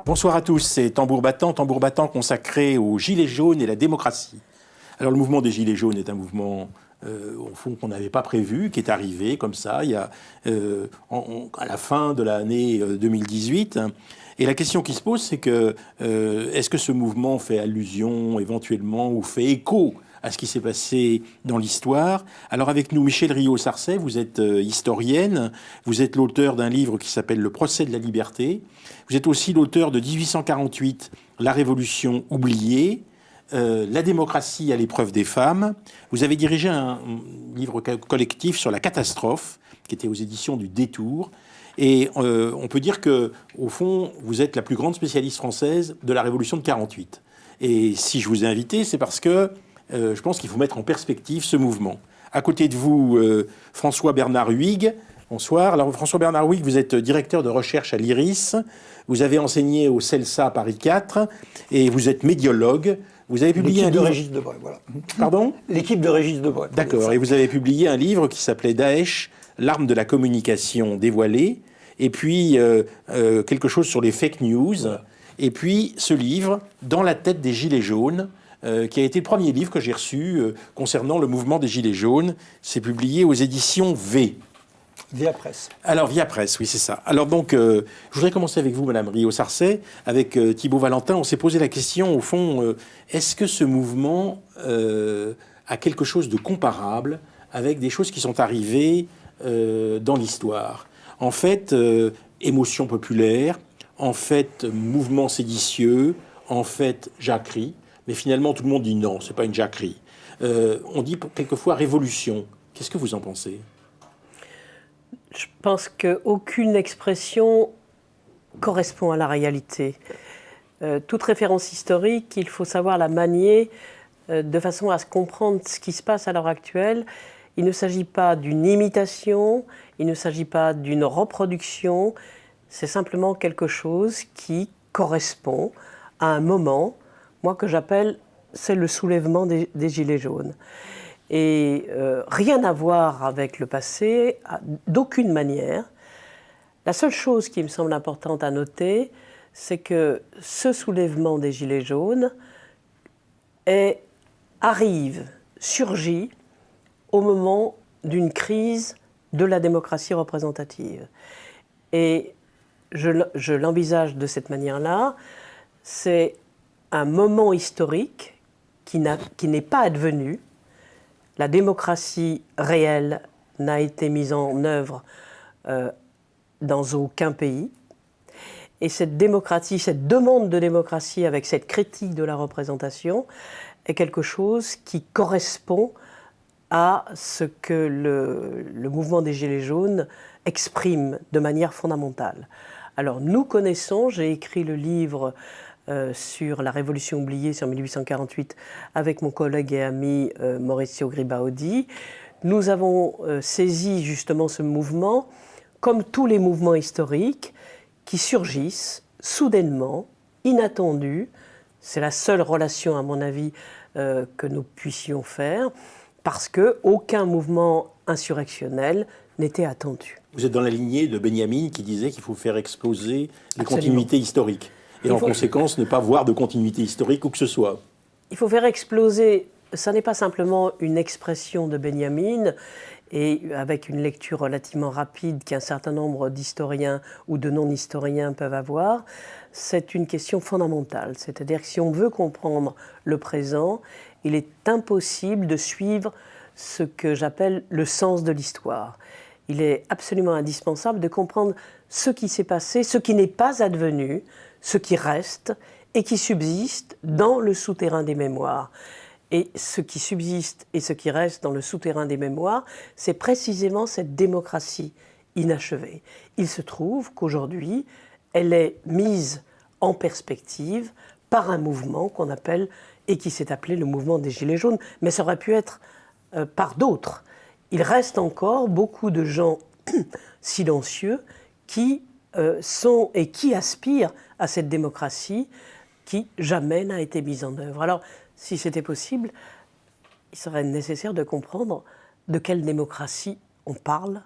Bonsoir à tous, c'est Tambour battant consacré aux Gilets jaunes et la démocratie. Alors le mouvement des Gilets jaunes est un mouvement, au fond, qu'on n'avait pas prévu, qui est arrivé comme ça, il y a, à la fin de l'année 2018. Et la question qui se pose, c'est que est-ce que ce mouvement fait allusion éventuellement ou fait écho à ce qui s'est passé dans l'histoire? Alors avec nous, Michèle Rio-Sarcey, vous êtes historienne, vous êtes l'auteur d'un livre qui s'appelle « Le procès de la liberté ». Vous êtes aussi l'auteur de 1848, La Révolution oubliée, La démocratie à l'épreuve des femmes. Vous avez dirigé un livre collectif sur la catastrophe, qui était aux éditions du Détour. Et on peut dire que, au fond, vous êtes la plus grande spécialiste française de la Révolution de 48. Et si je vous ai invité, c'est parce que je pense qu'il faut mettre en perspective ce mouvement. À côté de vous, François-Bernard Huyghe. Bonsoir. Alors, François-Bernard Huyghe, vous êtes directeur de recherche à l'IRIS. Vous avez enseigné au CELSA Paris 4 et vous êtes médiologue. Vous avez publié un livre... L'équipe de Régis Debray, voilà. Pardon ? L'équipe de Régis Debray. D'accord. Et vous avez publié un livre qui s'appelait Daesh, l'arme de la communication dévoilée. Et puis, quelque chose sur les fake news. Voilà. Et puis, ce livre, Dans la tête des Gilets jaunes, qui a été le premier livre que j'ai reçu concernant le mouvement des Gilets jaunes. C'est publié aux éditions V. Via Presse. Alors, Via Presse, oui, c'est ça. Alors donc, je voudrais commencer avec vous, Madame Rio-Sarcey, avec Thibault Valentin. On s'est posé la question, au fond, est-ce que ce mouvement a quelque chose de comparable avec des choses qui sont arrivées dans l'histoire? En fait, émotion populaire, en fait, mouvement séditieux, en fait, jacquerie. Mais finalement, tout le monde dit non, c'est pas une jacquerie. On dit quelquefois révolution. Qu'est-ce que vous en pensez ? Je pense qu'aucune expression correspond à la réalité. Toute référence historique, il faut savoir la manier de façon à se comprendre ce qui se passe à l'heure actuelle. Il ne s'agit pas d'une imitation, il ne s'agit pas d'une reproduction, c'est simplement quelque chose qui correspond à un moment, moi que j'appelle, c'est le soulèvement des Gilets jaunes. Et rien à voir avec le passé, d'aucune manière. La seule chose qui me semble importante à noter, c'est que ce soulèvement des Gilets jaunes surgit au moment d'une crise de la démocratie représentative. Et je l'envisage de cette manière-là, c'est un moment historique qui n'est pas advenu. La démocratie réelle n'a été mise en œuvre dans aucun pays. Et cette démocratie, cette demande de démocratie avec cette critique de la représentation est quelque chose qui correspond à ce que le mouvement des Gilets jaunes exprime de manière fondamentale. Alors nous connaissons, j'ai écrit le livre sur la Révolution oubliée, sur 1848, avec mon collègue et ami Maurizio Gribaudi. Nous avons saisi justement ce mouvement, comme tous les mouvements historiques, qui surgissent soudainement, inattendus. C'est la seule relation, à mon avis, que nous puissions faire, parce qu'aucun mouvement insurrectionnel n'était attendu. Vous êtes dans la lignée de Benjamin qui disait qu'il faut faire exploser les continuités historiques. Et en conséquence, ne pas voir de continuité historique où que ce soit. Il faut faire exploser, ça n'est pas simplement une expression de Benjamin, et avec une lecture relativement rapide qu'un certain nombre d'historiens ou de non-historiens peuvent avoir, c'est une question fondamentale. C'est-à-dire que si on veut comprendre le présent, il est impossible de suivre ce que j'appelle le sens de l'histoire. Il est absolument indispensable de comprendre ce qui s'est passé, ce qui n'est pas advenu, ce qui reste et qui subsiste dans le souterrain des mémoires. Et ce qui subsiste et ce qui reste dans le souterrain des mémoires, c'est précisément cette démocratie inachevée. Il se trouve qu'aujourd'hui, elle est mise en perspective par un mouvement qu'on appelle, et qui s'est appelé le mouvement des Gilets jaunes, mais ça aurait pu être par d'autres. Il reste encore beaucoup de gens silencieux qui sont et qui aspirent à cette démocratie qui jamais n'a été mise en œuvre. Alors, si c'était possible, il serait nécessaire de comprendre de quelle démocratie on parle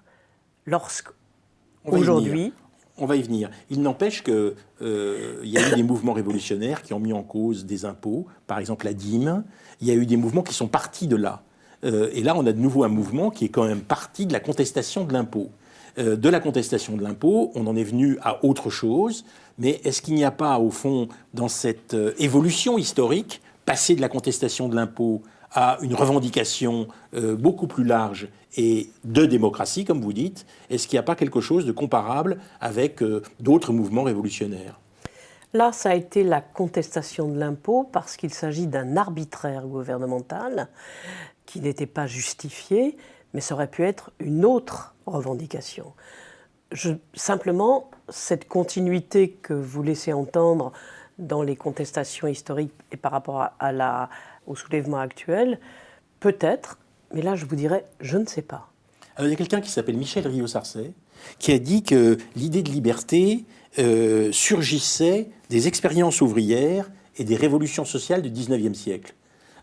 lorsqu'aujourd'hui... On va y venir. Il n'empêche qu'il y a eu des mouvements révolutionnaires qui ont mis en cause des impôts, par exemple la dîme. Il y a eu des mouvements qui sont partis de là. Et là, on a de nouveau un mouvement qui est quand même parti de la contestation de l'impôt. De la contestation de l'impôt, on en est venu à autre chose. Mais est-ce qu'il n'y a pas, au fond, dans cette évolution historique, passer de la contestation de l'impôt à une revendication beaucoup plus large et de démocratie, comme vous dites, est-ce qu'il n'y a pas quelque chose de comparable avec d'autres mouvements révolutionnaires ? Là, ça a été la contestation de l'impôt parce qu'il s'agit d'un arbitraire gouvernemental qui n'était pas justifié, mais ça aurait pu être une autre revendication. Simplement, cette continuité que vous laissez entendre dans les contestations historiques et par rapport au soulèvement actuel, peut-être, mais là je vous dirais, je ne sais pas. Alors, il y a quelqu'un qui s'appelle Michel Rio-Sarcey qui a dit que l'idée de liberté surgissait des expériences ouvrières et des révolutions sociales du XIXe siècle.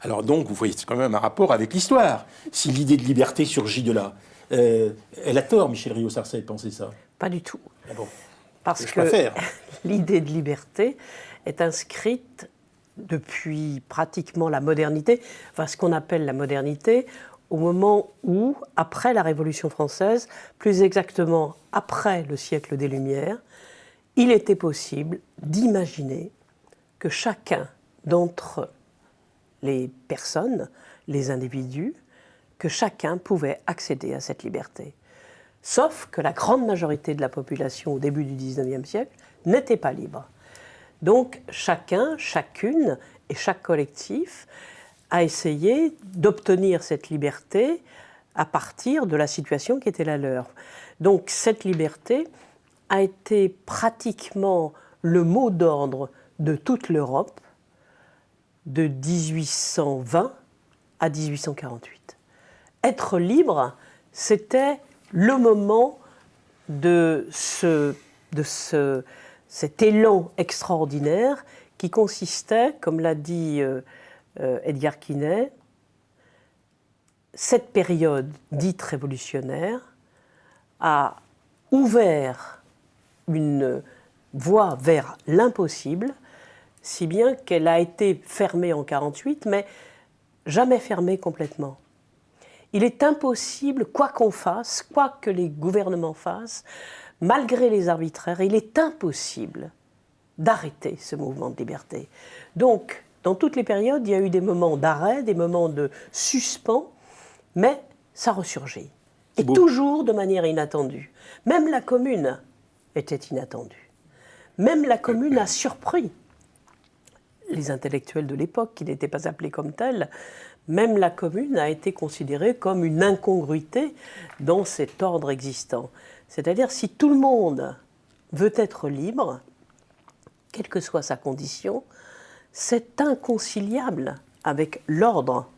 Alors donc, vous voyez, c'est quand même un rapport avec l'histoire, si l'idée de liberté surgit de là. Elle a tort, Michel Rio-Sarcey, de penser ça. Pas du tout. Ah bon. Parce que l'idée de liberté est inscrite depuis pratiquement la modernité, enfin ce qu'on appelle la modernité, au moment où, après la Révolution française, plus exactement après le siècle des Lumières, il était possible d'imaginer que chacun d'entre les personnes, les individus, que chacun pouvait accéder à cette liberté. Sauf que la grande majorité de la population au début du XIXe siècle n'était pas libre. Donc chacun, chacune et chaque collectif a essayé d'obtenir cette liberté à partir de la situation qui était la leur. Donc cette liberté a été pratiquement le mot d'ordre de toute l'Europe de 1820 à 1848. Être libre, c'était le moment de cet élan extraordinaire qui consistait, comme l'a dit Edgar Quinet, cette période dite révolutionnaire a ouvert une voie vers l'impossible, si bien qu'elle a été fermée en 1948, mais jamais fermée complètement. Il est impossible, quoi qu'on fasse, quoi que les gouvernements fassent, malgré les arbitraires, il est impossible d'arrêter ce mouvement de liberté. Donc, dans toutes les périodes, il y a eu des moments d'arrêt, des moments de suspens, mais ça ressurgit. Et toujours de manière inattendue. Même la Commune était inattendue. Même la Commune a surpris les intellectuels de l'époque, qui n'étaient pas appelés comme tels. Même la Commune a été considérée comme une incongruité dans cet ordre existant. C'est-à-dire, si tout le monde veut être libre, quelle que soit sa condition, c'est inconciliable avec l'ordre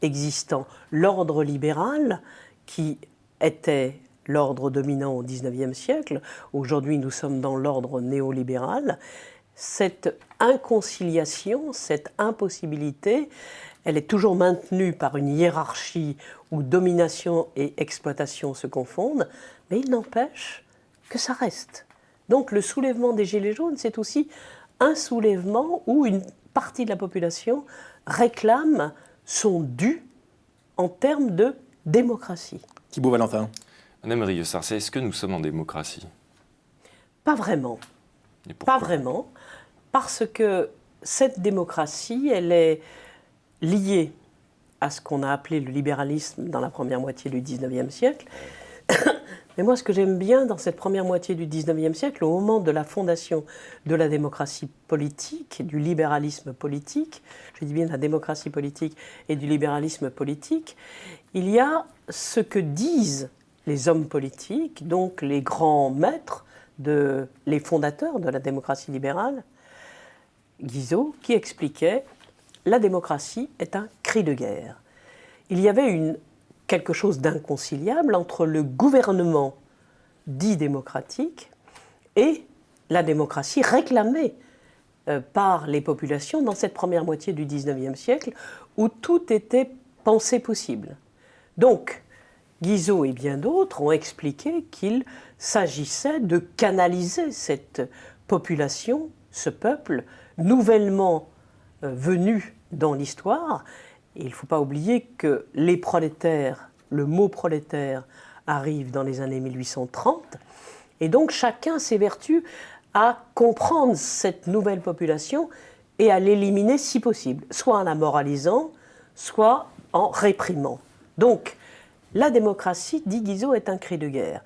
existant. L'ordre libéral, qui était l'ordre dominant au XIXe siècle, aujourd'hui nous sommes dans l'ordre néolibéral, cette inconciliation, cette impossibilité, elle est toujours maintenue par une hiérarchie où domination et exploitation se confondent, mais il n'empêche que ça reste. Donc le soulèvement des Gilets jaunes, c'est aussi un soulèvement où une partie de la population réclame son dû en termes de démocratie. Thibault Valentin. Madame Rio-Sarcey, est-ce que nous sommes en démocratie ? Pas vraiment. Pas vraiment, parce que cette démocratie, elle est liée à ce qu'on a appelé le libéralisme dans la première moitié du XIXe siècle. Mais moi, ce que j'aime bien dans cette première moitié du XIXe siècle, au moment de la fondation de la démocratie politique, du libéralisme politique, je dis bien de la démocratie politique et du libéralisme politique, il y a ce que disent les hommes politiques, donc les grands maîtres, les fondateurs de la démocratie libérale, Guizot, qui expliquait « La démocratie est un cri de guerre ». Il y avait quelque chose d'inconciliable entre le gouvernement dit démocratique et la démocratie réclamée par les populations dans cette première moitié du XIXe siècle où tout était pensé possible. Donc, Guizot et bien d'autres ont expliqué qu'il s'agissait de canaliser cette population, ce peuple, nouvellement venu dans l'histoire. Et il ne faut pas oublier que les prolétaires, le mot prolétaire arrive dans les années 1830, et donc chacun s'évertue à comprendre cette nouvelle population et à l'éliminer si possible, soit en la moralisant, soit en réprimant. Donc, la démocratie, dit Guizot, est un cri de guerre.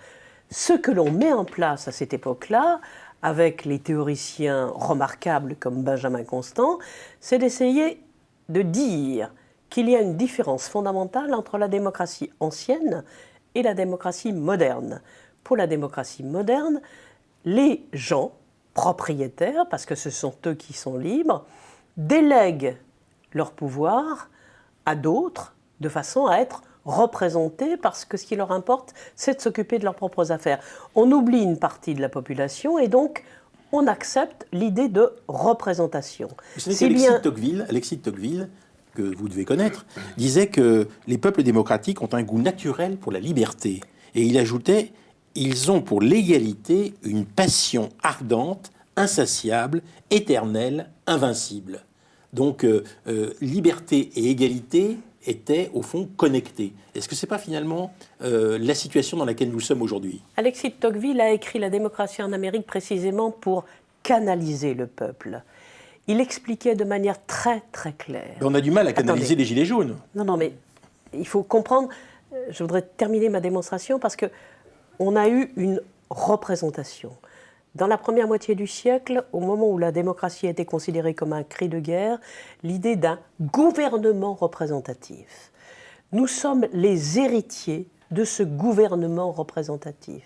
Ce que l'on met en place à cette époque-là, avec les théoriciens remarquables comme Benjamin Constant, c'est d'essayer de dire qu'il y a une différence fondamentale entre la démocratie ancienne et la démocratie moderne. Pour la démocratie moderne, les gens propriétaires, parce que ce sont eux qui sont libres, délèguent leur pouvoir à d'autres de façon à être représentés parce que ce qui leur importe, c'est de s'occuper de leurs propres affaires. On oublie une partie de la population et donc on accepte l'idée de représentation. Alexis de Tocqueville, que vous devez connaître, disait que les peuples démocratiques ont un goût naturel pour la liberté. Et il ajoutait « Ils ont pour l'égalité une passion ardente, insatiable, éternelle, invincible. » Donc, liberté et égalité étaient, au fond, connectés. Est-ce que ce n'est pas finalement la situation dans laquelle nous sommes aujourd'hui ? Alexis de Tocqueville a écrit La démocratie en Amérique précisément pour canaliser le peuple. Il expliquait de manière très, très claire. On a du mal à canaliser les gilets jaunes. Non, mais il faut comprendre. Je voudrais terminer ma démonstration parce qu'on a eu une représentation. Dans la première moitié du siècle, au moment où la démocratie a été considérée comme un cri de guerre, l'idée d'un gouvernement représentatif. Nous sommes les héritiers de ce gouvernement représentatif.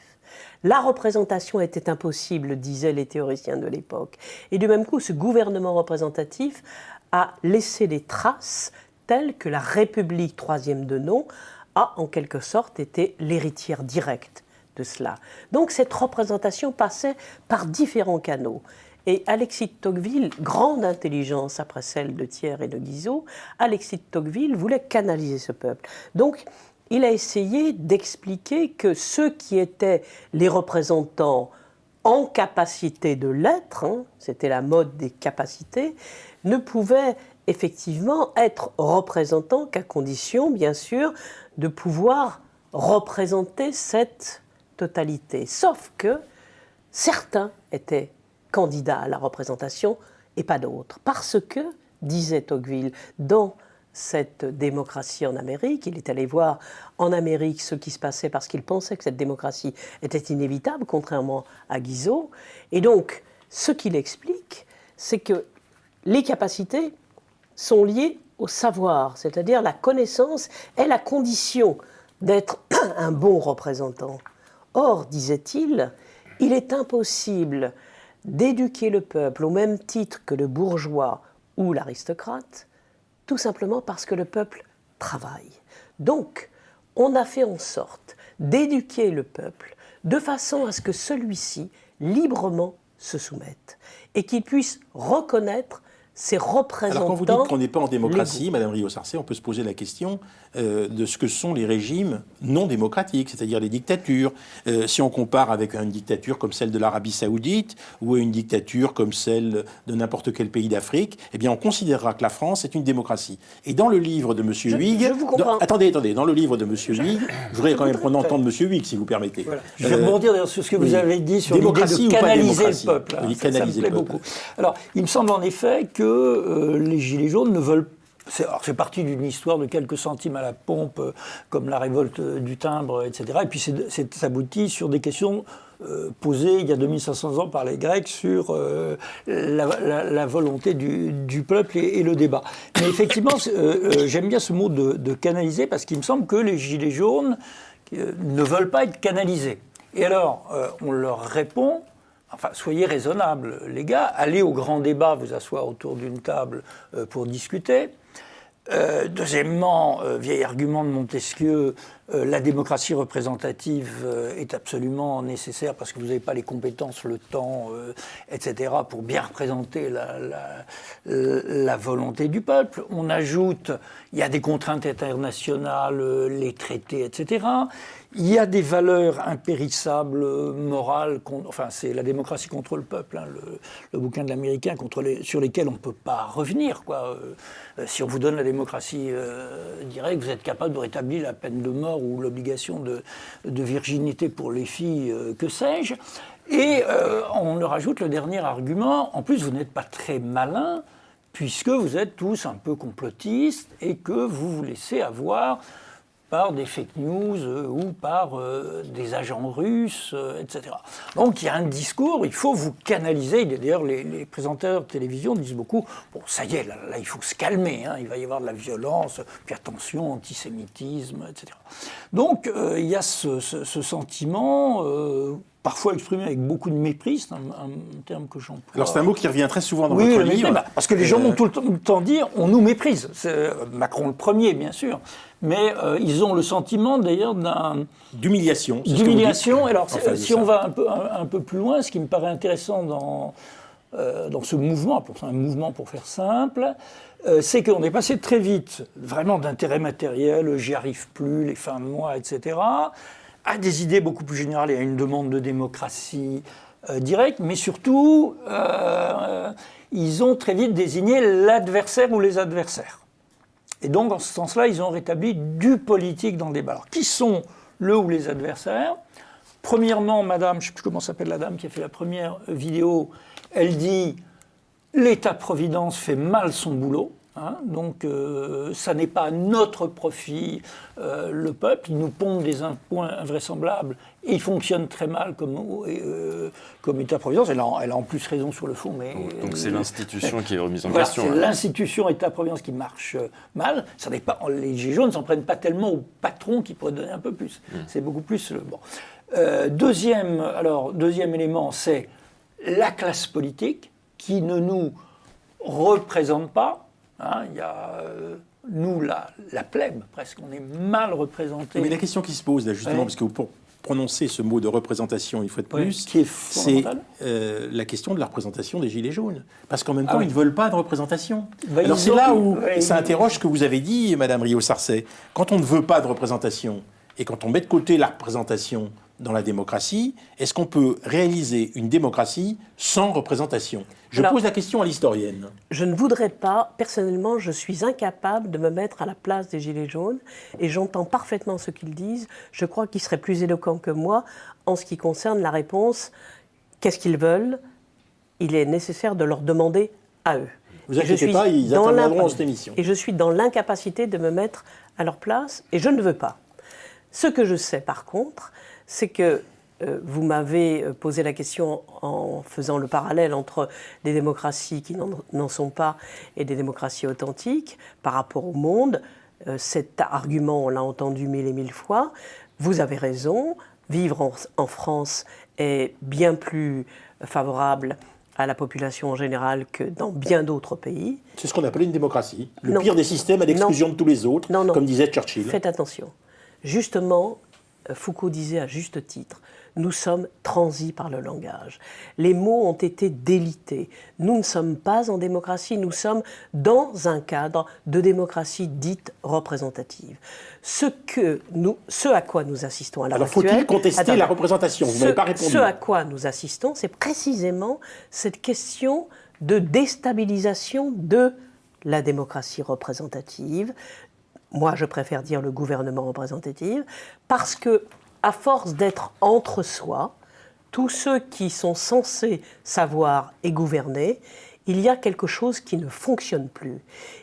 La représentation était impossible, disaient les théoriciens de l'époque. Et du même coup, ce gouvernement représentatif a laissé des traces telles que la République troisième de nom a en quelque sorte été l'héritière directe de cela. Donc cette représentation passait par différents canaux. Et Alexis de Tocqueville, grande intelligence après celle de Thiers et de Guizot, Alexis de Tocqueville voulait canaliser ce peuple. Donc il a essayé d'expliquer que ceux qui étaient les représentants en capacité de l'être, c'était la mode des capacités, ne pouvaient effectivement être représentants qu'à condition, bien sûr, de pouvoir représenter cette totalité. Sauf que certains étaient candidats à la représentation et pas d'autres. Parce que, disait Tocqueville, dans cette démocratie en Amérique, il est allé voir en Amérique ce qui se passait parce qu'il pensait que cette démocratie était inévitable, contrairement à Guizot. Et donc, ce qu'il explique, c'est que les capacités sont liées au savoir, c'est-à-dire la connaissance est la condition d'être un bon représentant. Or, disait-il, il est impossible d'éduquer le peuple au même titre que le bourgeois ou l'aristocrate, tout simplement parce que le peuple travaille. Donc, on a fait en sorte d'éduquer le peuple de façon à ce que celui-ci, librement, se soumette et qu'il puisse reconnaître ses représentants. Alors quand vous dites qu'on n'est pas en démocratie, Madame Riot-Sarcey, on peut se poser la question de ce que sont les régimes non démocratiques, c'est-à-dire les dictatures. Si on compare avec une dictature comme celle de l'Arabie Saoudite ou une dictature comme celle de n'importe quel pays d'Afrique, eh bien on considérera que la France est une démocratie. Et dans le livre de M. Huyghe... Attendez, dans le livre de M. Huyghe, je voudrais quand même qu'on entende M. Huyghe, si vous permettez. Voilà. Je vais rebondir sur ce que vous avez dit sur l'idée de canaliser le peuple. Oui, ça me plaît beaucoup. Alors, il me semble en effet que les Gilets jaunes ne veulent pas. C'est parti d'une histoire de quelques centimes à la pompe, comme la révolte du timbre, etc. Et puis ça aboutit sur des questions posées il y a 2500 ans par les Grecs sur la volonté du peuple et le débat. Mais effectivement, j'aime bien ce mot de canaliser parce qu'il me semble que les Gilets jaunes ne veulent pas être canalisés. Et alors, on leur répond... Enfin, soyez raisonnables, les gars. Allez au grand débat, vous asseoir autour d'une table pour discuter. Deuxièmement, vieil argument de Montesquieu, la démocratie représentative est absolument nécessaire parce que vous n'avez pas les compétences, le temps, etc., pour bien représenter la volonté du peuple. On ajoute, il y a des contraintes internationales, les traités, etc. Il y a des valeurs impérissables, morales, enfin c'est la démocratie contre le peuple, hein, le bouquin de l'Américain sur lesquels on ne peut pas revenir, quoi. Si on vous donne la démocratie directe, vous êtes capable de rétablir la peine de mort ou l'obligation de virginité pour les filles, que sais-je. Et on leur ajoute le dernier argument, en plus vous n'êtes pas très malin, puisque vous êtes tous un peu complotistes et que vous vous laissez avoir par des fake news ou par des agents russes, etc. Donc il y a un discours, il faut vous canaliser. D'ailleurs, les présentateurs de télévision disent beaucoup, bon, ça y est, là il faut se calmer, hein, il va y avoir de la violence, puis attention, antisémitisme, etc. Donc il y a ce sentiment, parfois exprimé avec beaucoup de mépris, c'est un terme que j'emploie. Alors c'est un mot qui revient très souvent dans votre livre. Parce que les gens vont tout le temps dire, on nous méprise. C'est Macron le premier, bien sûr. Mais ils ont le sentiment d'ailleurs d'humiliation. D'humiliation. Alors si on va un peu plus loin, ce qui me paraît intéressant dans ce mouvement, pour un mouvement pour faire simple, c'est qu'on est passé très vite, vraiment d'intérêt matériel, j'y arrive plus, les fins de mois, etc., à des idées beaucoup plus générales et à une demande de démocratie directe, mais surtout, ils ont très vite désigné l'adversaire ou les adversaires. Et donc, en ce sens-là, ils ont rétabli du politique dans le débat. Alors, qui sont le ou les adversaires ? Premièrement, madame, je ne sais plus comment s'appelle la dame qui a fait la première vidéo, elle dit « l'État-providence fait mal son boulot ». Hein, donc, ça n'est pas à notre profit, le peuple. Il nous pompe des impôts invraisemblables et il fonctionne très mal comme État-providence. Elle a en plus raison sur le fond. Mais, donc c'est l'institution qui est remise en voilà, question. C'est l'institution État-providence qui marche mal. Ça n'est pas, les Gilets jaunes ne s'en prennent pas tellement au patron qui pourrait donner un peu plus. C'est beaucoup plus... Bon. Deuxième élément, c'est la classe politique qui ne nous représente pas. Hein, il y a, nous, la plèbe, presque, on est mal représentés. Mais la question qui se pose, là, justement, parce que pour prononcer ce mot de représentation, une fois de plus, qui est c'est la question de la représentation des Gilets jaunes. Parce qu'en même temps, ils ne veulent pas de représentation. Alors c'est là où ça interroge ce que vous avez dit, Madame Riot-Sarcey. Quand on ne veut pas de représentation, et quand on met de côté la représentation dans la démocratie, est-ce qu'on peut réaliser une démocratie sans représentation ? Je pose la question à l'historienne. Je ne voudrais pas, personnellement, je suis incapable de me mettre à la place des Gilets jaunes et j'entends parfaitement ce qu'ils disent. Je crois qu'ils seraient plus éloquents que moi en ce qui concerne la réponse. Qu'est-ce qu'ils veulent ? Il est nécessaire de leur demander à eux. Vous inquiétez pas, ils interviendront dans cette émission. Et je suis dans l'incapacité de me mettre à leur place et je ne veux pas. Ce que je sais par contre, c'est que vous m'avez posé la question en faisant le parallèle entre des démocraties qui n'en sont pas et des démocraties authentiques par rapport au monde. Cet argument, on l'a entendu mille et mille fois. Vous avez raison, vivre en France est bien plus favorable à la population en général que dans bien d'autres pays. C'est ce qu'on appelait une démocratie. Le pire des systèmes à l'exclusion de tous les autres, comme disait Churchill. Faites attention. Justement, Foucault disait à juste titre, nous sommes transis par le langage. Les mots ont été délités. Nous ne sommes pas en démocratie, nous sommes dans un cadre de démocratie dite représentative. Ce à quoi nous assistons à l'heure actuelle... Alors faut-il contester la représentation ? Vous n'avez pas répondu. Ce à quoi nous assistons, c'est précisément cette question de déstabilisation de la démocratie représentative. Moi, je préfère dire le gouvernement représentatif, parce que, à force d'être entre soi, tous ceux qui sont censés savoir et gouverner, il y a quelque chose qui ne fonctionne plus.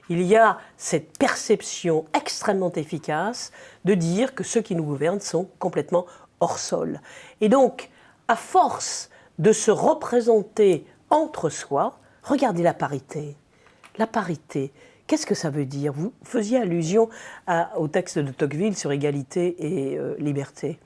Il y a cette perception extrêmement efficace de dire que ceux qui nous gouvernent sont complètement hors sol. Et donc, à force de se représenter entre soi, regardez la parité. La parité. Qu'est-ce que ça veut dire ? Vous faisiez allusion au texte de Tocqueville sur égalité et liberté.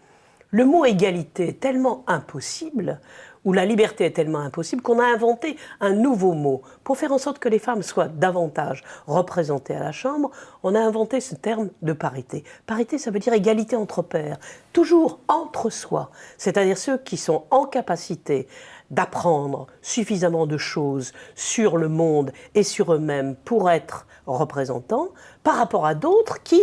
le mot égalité est tellement impossible, ou la liberté est tellement impossible, qu'on a inventé un nouveau mot. Pour faire en sorte que les femmes soient davantage représentées à la Chambre, on a inventé ce terme de parité. Parité, ça veut dire égalité entre pairs, toujours entre soi, c'est-à-dire ceux qui sont en capacité d'apprendre suffisamment de choses sur le monde et sur eux-mêmes pour être représentants, par rapport à d'autres qui,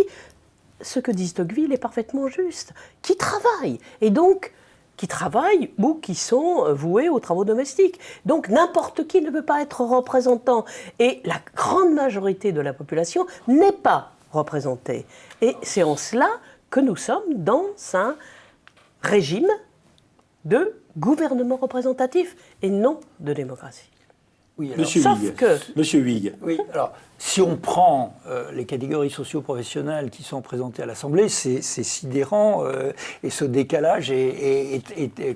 ce que dit Tocqueville est parfaitement juste, qui travaillent. Et donc, qui travaillent ou qui sont voués aux travaux domestiques. Donc n'importe qui ne peut pas être représentant. Et la grande majorité de la population n'est pas représentée. Et c'est en cela que nous sommes dans un régime de gouvernement représentatif et non de démocratie. Oui, alors, Monsieur sauf Huyghe. que- Monsieur Huyghe. oui, alors, si on prend les catégories socio-professionnelles qui sont présentées à l'Assemblée, c'est sidérant et ce décalage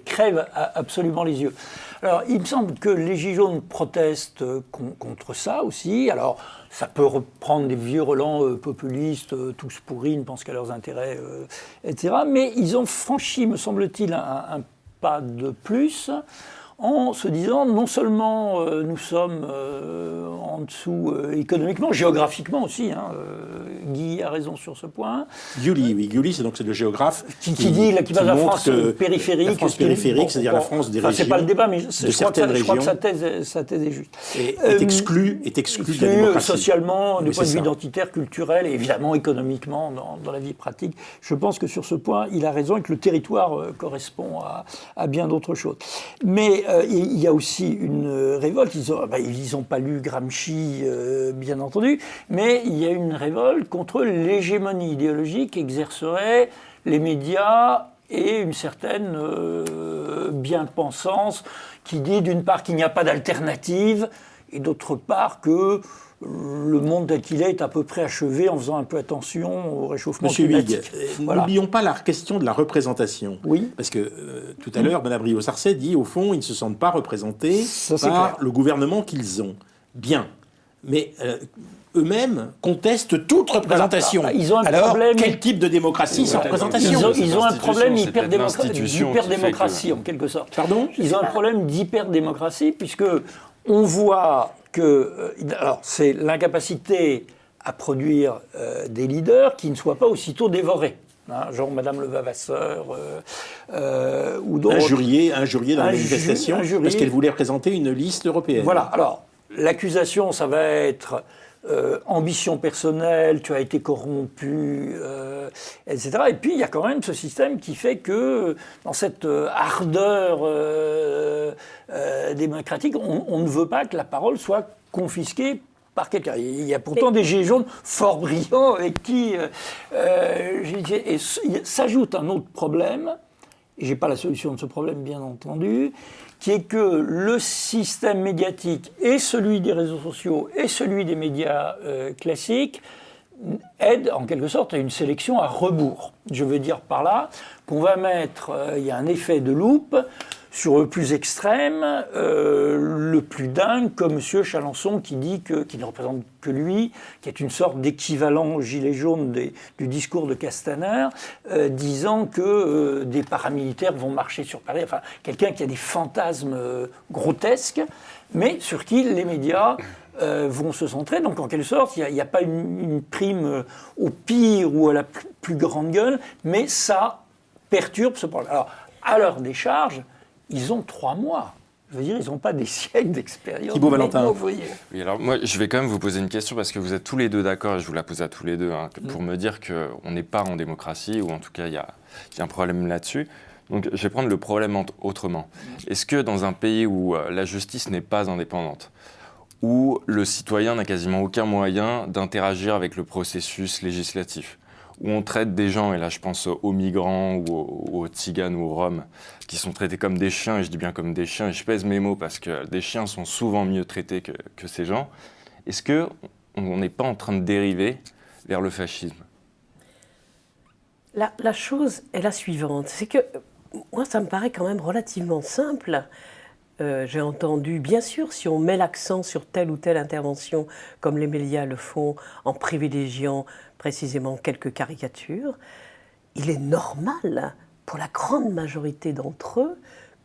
crève absolument les yeux. Alors, il me semble que les Gilets jaunes protestent contre ça aussi. Alors, ça peut reprendre des vieux relents populistes, tous pourris, ne pensent qu'à leurs intérêts, etc. Mais ils ont franchi, me semble-t-il, un pas de plus en se disant non seulement nous sommes en dessous économiquement, géographiquement aussi, Guy a raison sur ce point. Gulli, c'est le géographe Qui dit qui parle de la montre France que périphérique. La France périphérique, c'est-à-dire la France des régions. C'est pas le débat, mais de je certaines crois que régions. sa thèse est juste. est exclu de la démocratie. Socialement, du Oui, point de c'est vue ça. identitaire, culturel et évidemment économiquement dans la vie pratique. Je pense que sur ce point, il a raison et que le territoire correspond à bien d'autres choses. Mais il y a aussi une révolte. Ils n'ont pas lu Gramsci, bien entendu, mais il y a une révolte contre l'hégémonie idéologique qu'exerceraient les médias et une certaine bien-pensance qui dit d'une part qu'il n'y a pas d'alternative et d'autre part que le monde tel qu'il est à peu près achevé en faisant un peu attention au réchauffement Monsieur Huyghe, climatique. Voilà. n'oublions pas la question de la représentation. Oui. Parce que tout à l'heure, Mme Rio-Sarcey dit, au fond, ils ne se sentent pas représentés Ça, c'est par clair. le gouvernement qu'ils ont. Bien. Mais eux-mêmes contestent toute représentation. Voilà. Ils ont un Alors, problème- quel type de démocratie sans représentation Ils ont un problème C'est peut-être l'institution qui fait d'hyperdémocratie, que- en quelque sorte. Pardon ? Ils ont un problème d'hyperdémocratie, puisque on voit que alors, c'est l'incapacité à produire des leaders qui ne soient pas aussitôt dévorés. Genre Madame Levavasseur ou d'autres. Injurié dans la Injurié, manifestation parce qu'elle voulait présenter une liste européenne. Voilà, alors, l'accusation, ça va être ambition personnelle, tu as été corrompu, etc. Et puis, il y a quand même ce système qui fait que, dans cette ardeur démocratique, on ne veut pas que la parole soit confisquée par quelqu'un. Il y a pourtant des gilets jaunes fort brillants avec qui... et s'ajoute un autre problème, et je n'ai pas la solution de ce problème, bien entendu, qui est que le système médiatique, et celui des réseaux sociaux, et celui des médias classiques, aide en quelque sorte à une sélection à rebours. Je veux dire par là qu'on va mettre, il y a un effet de loupe sur le plus extrême, le plus dingue, comme M. Chalençon qui dit qu'il ne représente que lui, qui est une sorte d'équivalent gilet jaune du discours de Castaner, disant que des paramilitaires vont marcher sur Paris, enfin quelqu'un qui a des fantasmes grotesques, mais sur qui les médias vont se centrer. Donc en quelque sorte, il n'y a pas une prime au pire ou à la plus grande gueule, mais ça perturbe ce problème. Alors, à leur décharge, ils ont 3 mois. Je veux dire, ils n'ont pas des siècles d'expérience. Thibaut Valentin. Vous voyez. Oui, alors moi, je vais quand même vous poser une question parce que vous êtes tous les deux d'accord, et je vous la pose à tous les deux, pour me dire qu'on n'est pas en démocratie, ou en tout cas, il y a un problème là-dessus. Donc, je vais prendre le problème autrement. Est-ce que dans un pays où la justice n'est pas indépendante, où le citoyen n'a quasiment aucun moyen d'interagir avec le processus législatif, où on traite des gens, et là je pense aux migrants ou aux tziganes ou aux roms, qui sont traités comme des chiens, et je dis bien comme des chiens, et je pèse mes mots parce que des chiens sont souvent mieux traités que ces gens, est-ce qu'on n'est pas en train de dériver vers le fascisme ? La chose est la suivante, c'est que moi ça me paraît quand même relativement simple. J'ai entendu, bien sûr, si on met l'accent sur telle ou telle intervention, comme les médias le font, en privilégiant précisément quelques caricatures, il est normal pour la grande majorité d'entre eux,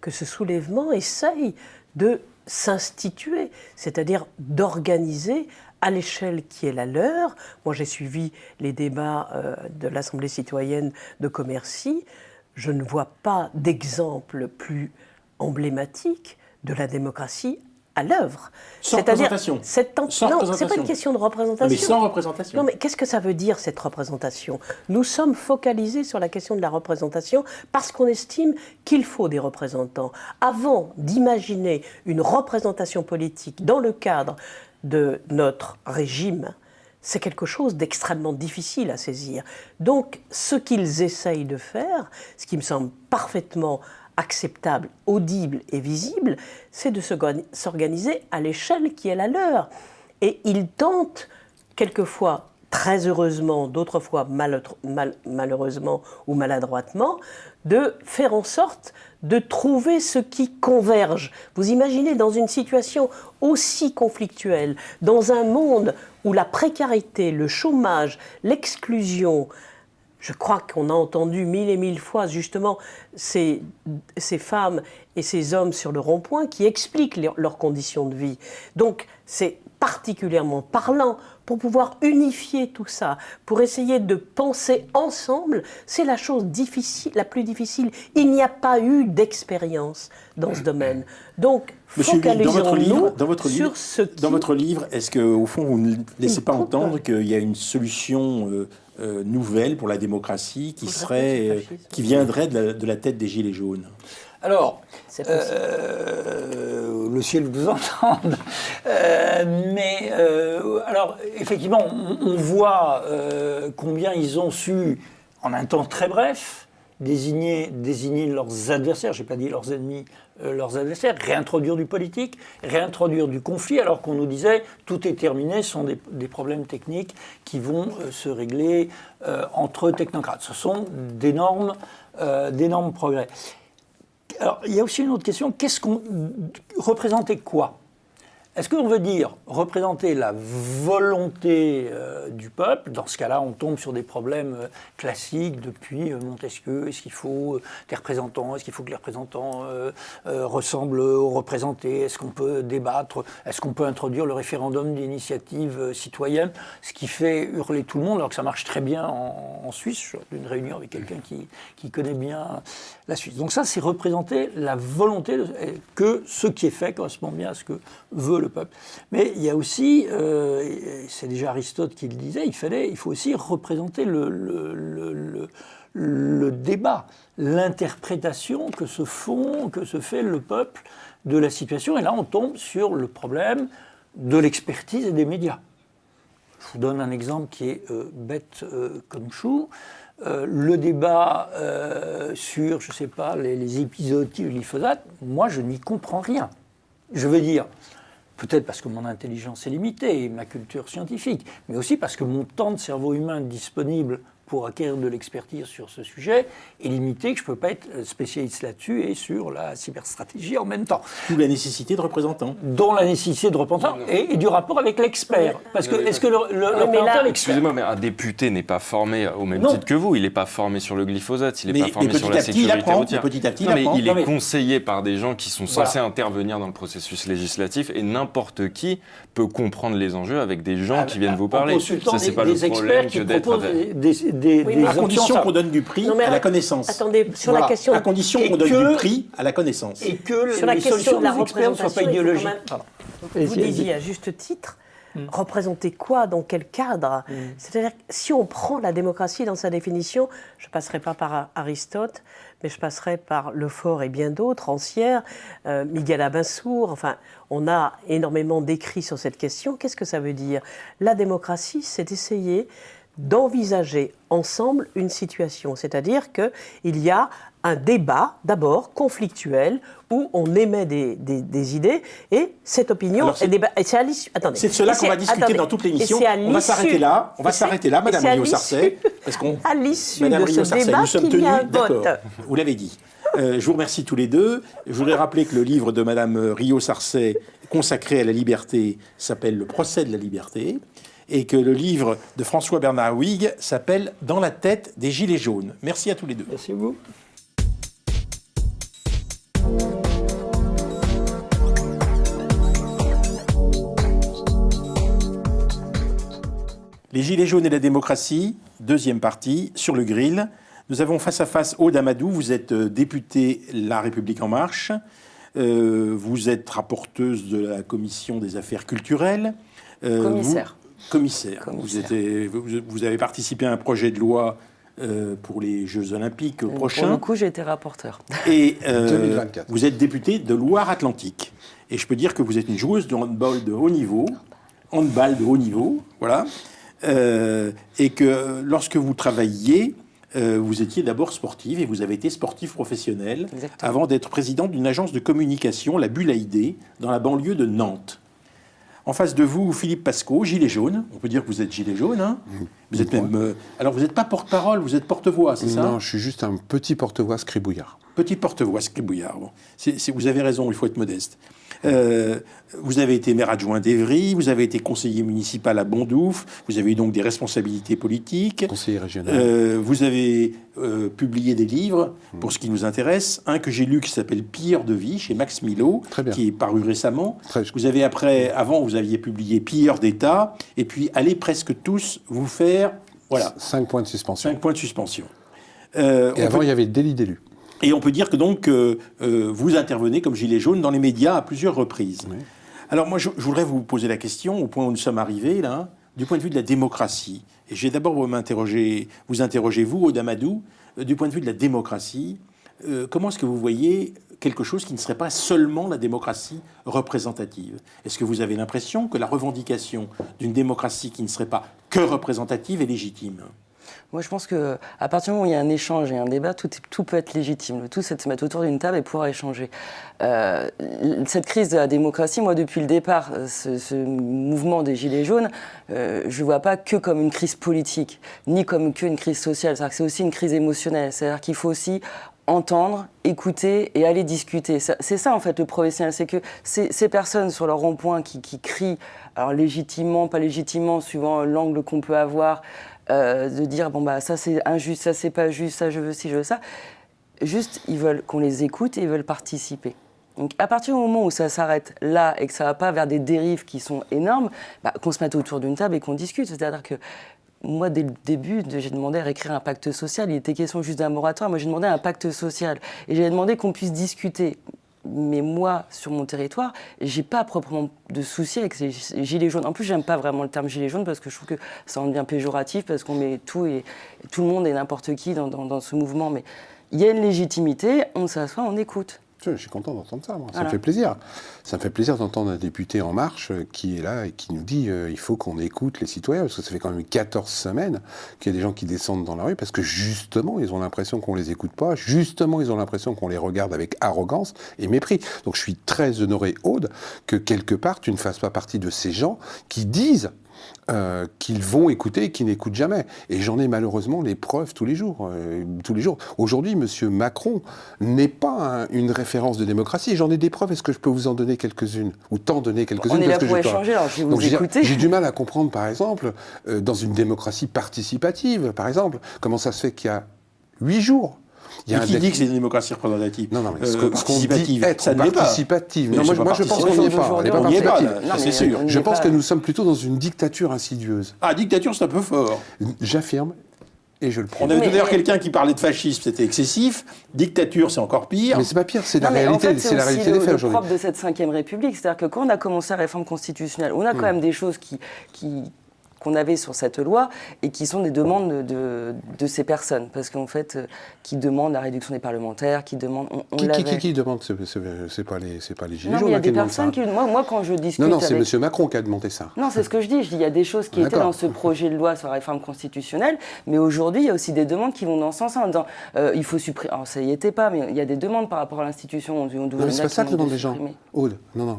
que ce soulèvement essaye de s'instituer, c'est-à-dire d'organiser à l'échelle qui est la leur. Moi, j'ai suivi les débats de l'Assemblée citoyenne de Commercy. Je ne vois pas d'exemple plus emblématique de la démocratie à l'œuvre. Sans représentation. Non, c'est pas une question de représentation. Mais sans représentation. Non, mais qu'est-ce que ça veut dire, cette représentation? Nous sommes focalisés sur la question de la représentation parce qu'on estime qu'il faut des représentants. Avant d'imaginer une représentation politique dans le cadre de notre régime, c'est quelque chose d'extrêmement difficile à saisir. Donc, ce qu'ils essayent de faire, ce qui me semble parfaitement acceptable, audible et visible, c'est de s'organiser à l'échelle qui est la leur. Et ils tentent, quelquefois très heureusement, d'autres fois malheureusement ou maladroitement, de faire en sorte de trouver ce qui converge. Vous imaginez, dans une situation aussi conflictuelle, dans un monde où la précarité, le chômage, l'exclusion, je crois qu'on a entendu mille et mille fois justement ces femmes et ces hommes sur le rond-point qui expliquent leurs conditions de vie. Donc c'est particulièrement parlant pour pouvoir unifier tout ça, pour essayer de penser ensemble. C'est la chose difficile, la plus difficile. Il n'y a pas eu d'expérience dans ce domaine. Donc focalisons-nous sur ce qui... Dans votre livre, est-ce qu'au fond vous ne laissez pas entendre qu'il y a une solution nouvelle pour la démocratie qui viendrait de la tête des Gilets jaunes? Alors, le ciel vous entende. Alors, effectivement, on voit combien ils ont su, en un temps très bref, désigner leurs adversaires, je n'ai pas dit leurs ennemis, leurs adversaires, réintroduire du politique, réintroduire du conflit, alors qu'on nous disait tout est terminé, ce sont des problèmes techniques qui vont se régler entre technocrates. Ce sont d'énormes progrès. Alors, il y a aussi une autre question, représenter quoi? Est-ce qu'on veut dire représenter la volonté du peuple? Dans ce cas-là, on tombe sur des problèmes classiques depuis Montesquieu. Est-ce qu'il faut des représentants? Est-ce qu'il faut que les représentants ressemblent aux représentés? Est-ce qu'on peut débattre? Est-ce qu'on peut introduire le référendum d'initiative citoyenne? Ce qui fait hurler tout le monde, alors que ça marche très bien en Suisse. Je suis d'une réunion avec quelqu'un qui connaît bien la Suisse. Donc ça, c'est représenter la volonté que ce qui est fait correspond bien à ce que veut le peuple. Mais il y a aussi, c'est déjà Aristote qui le disait, il faut aussi représenter le débat, l'interprétation que se fait le peuple de la situation. Et là, on tombe sur le problème de l'expertise et des médias. Je vous donne un exemple qui est bête comme chou. Le débat sur, je ne sais pas, les épisodes du glyphosate, moi, je n'y comprends rien. Je veux dire, peut-être parce que mon intelligence est limitée et ma culture scientifique, mais aussi parce que mon temps de cerveau humain disponible pour acquérir de l'expertise sur ce sujet est limité, que je ne peux pas être spécialiste là-dessus et sur la cyberstratégie en même temps. D'où la nécessité de représentants. Dont la nécessité de représentants et du rapport avec l'expert. Parce que, est-ce que le représentant l'expert... Excusez-moi, mais un député n'est pas formé au même titre que vous. Il n'est pas formé sur le glyphosate, il n'est pas formé sur la sécurité routière. Petit à petit, il est conseillé par des gens qui sont censés intervenir dans le processus législatif et n'importe qui peut comprendre les enjeux avec des gens qui viennent vous parler. Ça, c'est pas le problème que d'être... à condition qu'on donne du prix à la connaissance. Attendez, sur la question... À condition qu'on donne du prix à la connaissance. Et que sur la les question solutions de la des experts ne soient pas idéologiques. Vous disiez à juste titre, représenter quoi, dans quel cadre? C'est-à-dire que si on prend la démocratie dans sa définition, je ne passerai pas par Aristote, mais je passerai par Lefort et bien d'autres, Rancière, Miguel Abassour, enfin, on a énormément d'écrits sur cette question. Qu'est-ce que ça veut dire? La démocratie, c'est essayer d'envisager ensemble une situation. C'est-à-dire qu'il y a un débat, d'abord, conflictuel, où on émet des idées, et cette opinion... c'est à l'issue... Attendez. C'est de cela qu'on va discuter dans toute l'émission. On va s'arrêter là. On va s'arrêter là, Madame Rio-Sarcey. À l'issue de ce débat, qu'il y a un vote. Vous l'avez dit. Je vous remercie tous les deux. Je voudrais rappeler que le livre de Madame Rio-Sarcey, consacré à la liberté, s'appelle « Le procès de la liberté », et que le livre de François Bernard Huyghe s'appelle « Dans la tête des Gilets jaunes ». Merci à tous les deux. Merci à vous. Les Gilets jaunes et la démocratie, deuxième partie, sur le grill. Nous avons face à face Aude Amadou, vous êtes députée La République En Marche, vous êtes rapporteuse de la Commission des Affaires culturelles. Commissaire. Commissaire. Vous avez participé à un projet de loi pour les Jeux Olympiques prochains. Pour le coup, j'ai été rapporteur. Et 2024. Vous êtes députée de Loire-Atlantique. Et je peux dire que vous êtes une joueuse de handball de haut niveau. Handball de haut niveau, voilà. Et que lorsque vous travailliez, vous étiez d'abord sportive et vous avez été sportive professionnelle avant d'être présidente d'une agence de communication, la Bulaïdé, dans la banlieue de Nantes. En face de vous, Philippe Pascot, gilet jaune. On peut dire que vous êtes gilet jaune. Hein. Vous êtes même. Alors, vous n'êtes pas porte-parole, vous êtes porte-voix, c'est ça? Non, je suis juste un petit porte-voix scribouillard. Petit porte-voix scribouillard. Bon. Vous avez raison, il faut être modeste. Vous avez été maire adjoint d'Évry, vous avez été conseiller municipal à Bondoufle, vous avez eu donc des responsabilités politiques. Conseiller régional. Vous avez publié des livres, pour ce qui nous intéresse. Un que j'ai lu qui s'appelle Pilleurs de vie, chez Max Milo, qui est paru récemment. Vous avez avant, vous aviez publié Pilleurs d'État, et puis allez presque tous vous faire... Voilà. 5 points de suspension. 5 points de suspension. Et avant, il y avait délit d'élu. Et on peut dire que donc vous intervenez comme gilet jaune dans les médias à plusieurs reprises. Oui. Alors moi, je voudrais vous poser la question, au point où nous sommes arrivés, là, du point de vue de la démocratie. Et je vais d'abord vous interroger, vous, Aude Amadou, du point de vue de la démocratie. Comment est-ce que vous voyez quelque chose qui ne serait pas seulement la démocratie représentative? Est-ce que vous avez l'impression que la revendication d'une démocratie qui ne serait pas que représentative est légitime? Moi, je pense qu'à partir du moment où il y a un échange et un débat, tout peut être légitime. Le tout, c'est de se mettre autour d'une table et pouvoir échanger. Cette crise de la démocratie, moi, depuis le départ, ce mouvement des Gilets jaunes, je ne vois pas que comme une crise politique, ni comme qu'une crise sociale. C'est-à-dire que c'est aussi une crise émotionnelle. C'est-à-dire qu'il faut aussi entendre, écouter et aller discuter. C'est ça, en fait, le professionnel. C'est que ces personnes sur leur rond-point qui crient, alors légitimement, pas légitimement, suivant l'angle qu'on peut avoir, de dire bon bah ça c'est injuste, ça c'est pas juste, ça je veux ci, je veux ça. Juste, ils veulent qu'on les écoute et ils veulent participer. Donc à partir du moment où ça s'arrête là et que ça va pas vers des dérives qui sont énormes, qu'on se mette autour d'une table et qu'on discute. C'est-à-dire que moi, dès le début, j'ai demandé à réécrire un pacte social. Il était question juste d'un moratoire. Moi, j'ai demandé un pacte social. Et j'ai demandé qu'on puisse discuter. Mais moi, sur mon territoire, j'ai pas proprement de soucis avec ces gilets jaunes. En plus, j'aime pas vraiment le terme gilet jaune parce que je trouve que ça en devient péjoratif, parce qu'on met tout le monde et n'importe qui dans ce mouvement. Mais il y a une légitimité, on s'assoit, on écoute. Je suis content d'entendre ça, moi. Ça me fait plaisir. Ça me fait plaisir d'entendre un député En Marche qui est là et qui nous dit il faut qu'on écoute les citoyens, parce que ça fait quand même 14 semaines qu'il y a des gens qui descendent dans la rue, parce que justement, ils ont l'impression qu'on les écoute pas, justement, ils ont l'impression qu'on les regarde avec arrogance et mépris. Donc je suis très honoré, Aude, que quelque part, tu ne fasses pas partie de ces gens qui disent qu'ils vont écouter et qui n'écoutent jamais. Et j'en ai malheureusement les preuves tous les jours. Aujourd'hui, M. Macron n'est pas une référence de démocratie. J'en ai des preuves. Est-ce que je peux vous en donner quelques-unes? Ou t'en donner quelques-unes? On est là pour échanger, alors je vais vous écouter. J'ai du mal à comprendre, par exemple, dans une démocratie participative, par exemple, comment ça se fait qu'il y a 8 jours, qui dit que c'est une démocratie représentative? Non, mais ce qu'on dit être ça n'est pas participative. Non, moi je pense qu'on n'y est pas. On n'y est pas, c'est sûr. Je pense que nous sommes plutôt dans une dictature insidieuse. Ah, dictature, c'est un peu fort. J'affirme. Et je le prouve. On avait tout d'ailleurs quelqu'un qui parlait de fascisme, c'était excessif. Dictature, c'est encore pire. Mais c'est pas pire, c'est la réalité, c'est la réalité des faits aujourd'hui. C'est le propre de cette 5e République, c'est-à-dire que quand on a commencé la réforme constitutionnelle, on a quand même des choses qu'on avait sur cette loi et qui sont des demandes de ces personnes, parce qu'en fait, qui demandent la réduction des parlementaires, qui demandent... Qui demande? C'est pas les gilets jaunes. Il y a des personnes qui... Moi, quand je discute Non, c'est M. Macron qui a demandé ça. Non, c'est ce que je dis. Je dis il y a des choses qui étaient dans ce projet de loi sur la réforme constitutionnelle, mais aujourd'hui, il y a aussi des demandes qui vont dans ce sens, en disant il faut supprimer... Alors, ça y était pas, mais il y a des demandes par rapport à l'institution. Non, mais c'est pas ça que demandent les gens. Aude, non.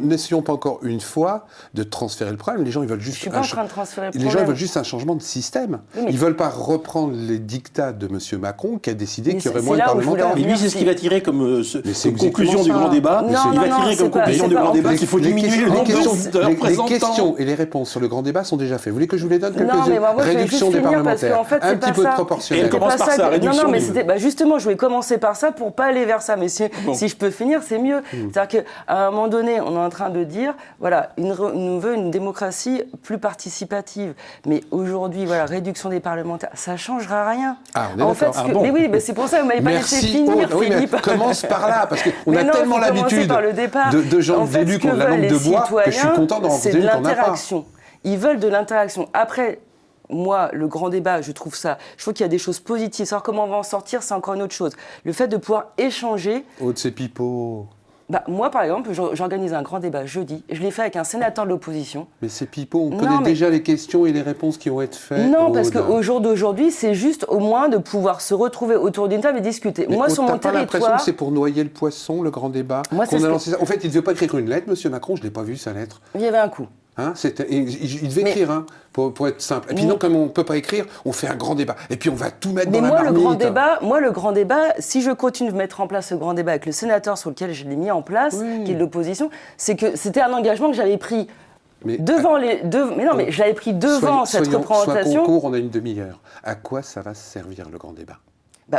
N'essayons pas encore une fois de transférer le problème. Les gens, ils veulent juste... Je suis pas en train de transférer le problème. Les gens ils veulent juste un changement de système. Oui, ils ne veulent pas reprendre les dictats de M. Macron qui a décidé qu'il y aurait moins de parlementaires. Mais lui, c'est ce qu'il va tirer comme conclusion du grand débat. Il va tirer comme conclusion du grand débat qu'il faut diminuer le nombre de représentants. Les questions et les réponses sur le grand débat sont déjà faites. Vous voulez que je vous les donne quelques-unes? Réduction des parlementaires, un petit peu de proportionnel. Elle commence par ça, réduction. Non, mais justement, je voulais commencer par ça pour ne pas aller vers ça. Mais si je peux finir, c'est mieux. C'est-à-dire qu'à un moment donné, on est en train de dire, voilà, on veut une démocratie plus participative. participative, mais aujourd'hui, voilà, réduction des parlementaires, ça ne changera rien. Ah, on est d'accord. Mais oui, mais c'est pour ça que vous m'avez pas laissé finir, oui, mais Philippe. commence par là, parce qu'on a tellement l'habitude de gens d'élus qui ont la langue de bois que je suis content d'en rencontrer une qu'on n'a pas. C'est de l'interaction. Ils veulent de l'interaction. Après, moi, le grand débat, je trouve qu'il y a des choses positives. Savoir comment on va en sortir, c'est encore une autre chose. Le fait de pouvoir échanger. Oh, de ces pipeaux. Moi, par exemple, j'organise un grand débat jeudi. Je l'ai fait avec un sénateur de l'opposition. Mais ces pipeaux, on connaît déjà les questions et les réponses qui vont être faites. Non, parce qu'au jour d'aujourd'hui, c'est juste au moins de pouvoir se retrouver autour d'une table et discuter. Mais moi, sur mon territoire... T'as l'impression que c'est pour noyer le poisson, le grand débat qu'on a lancé ça. En fait, il ne devait pas écrire une lettre, M. Macron, je ne l'ai pas vu, sa lettre. Il y avait un coup. Il devait écrire, pour être simple. Et puis non, comme on ne peut pas écrire, on fait un grand débat. Et puis on va tout mettre dans la marmite. Le grand débat, si je continue de mettre en place ce grand débat avec le sénateur sur lequel je l'ai mis en place, qui est de l'opposition, c'est que c'était un engagement que j'avais pris devant les... mais je l'avais pris devant cette représentation. Soit concours, on a une demi-heure. À quoi ça va servir, le grand débat?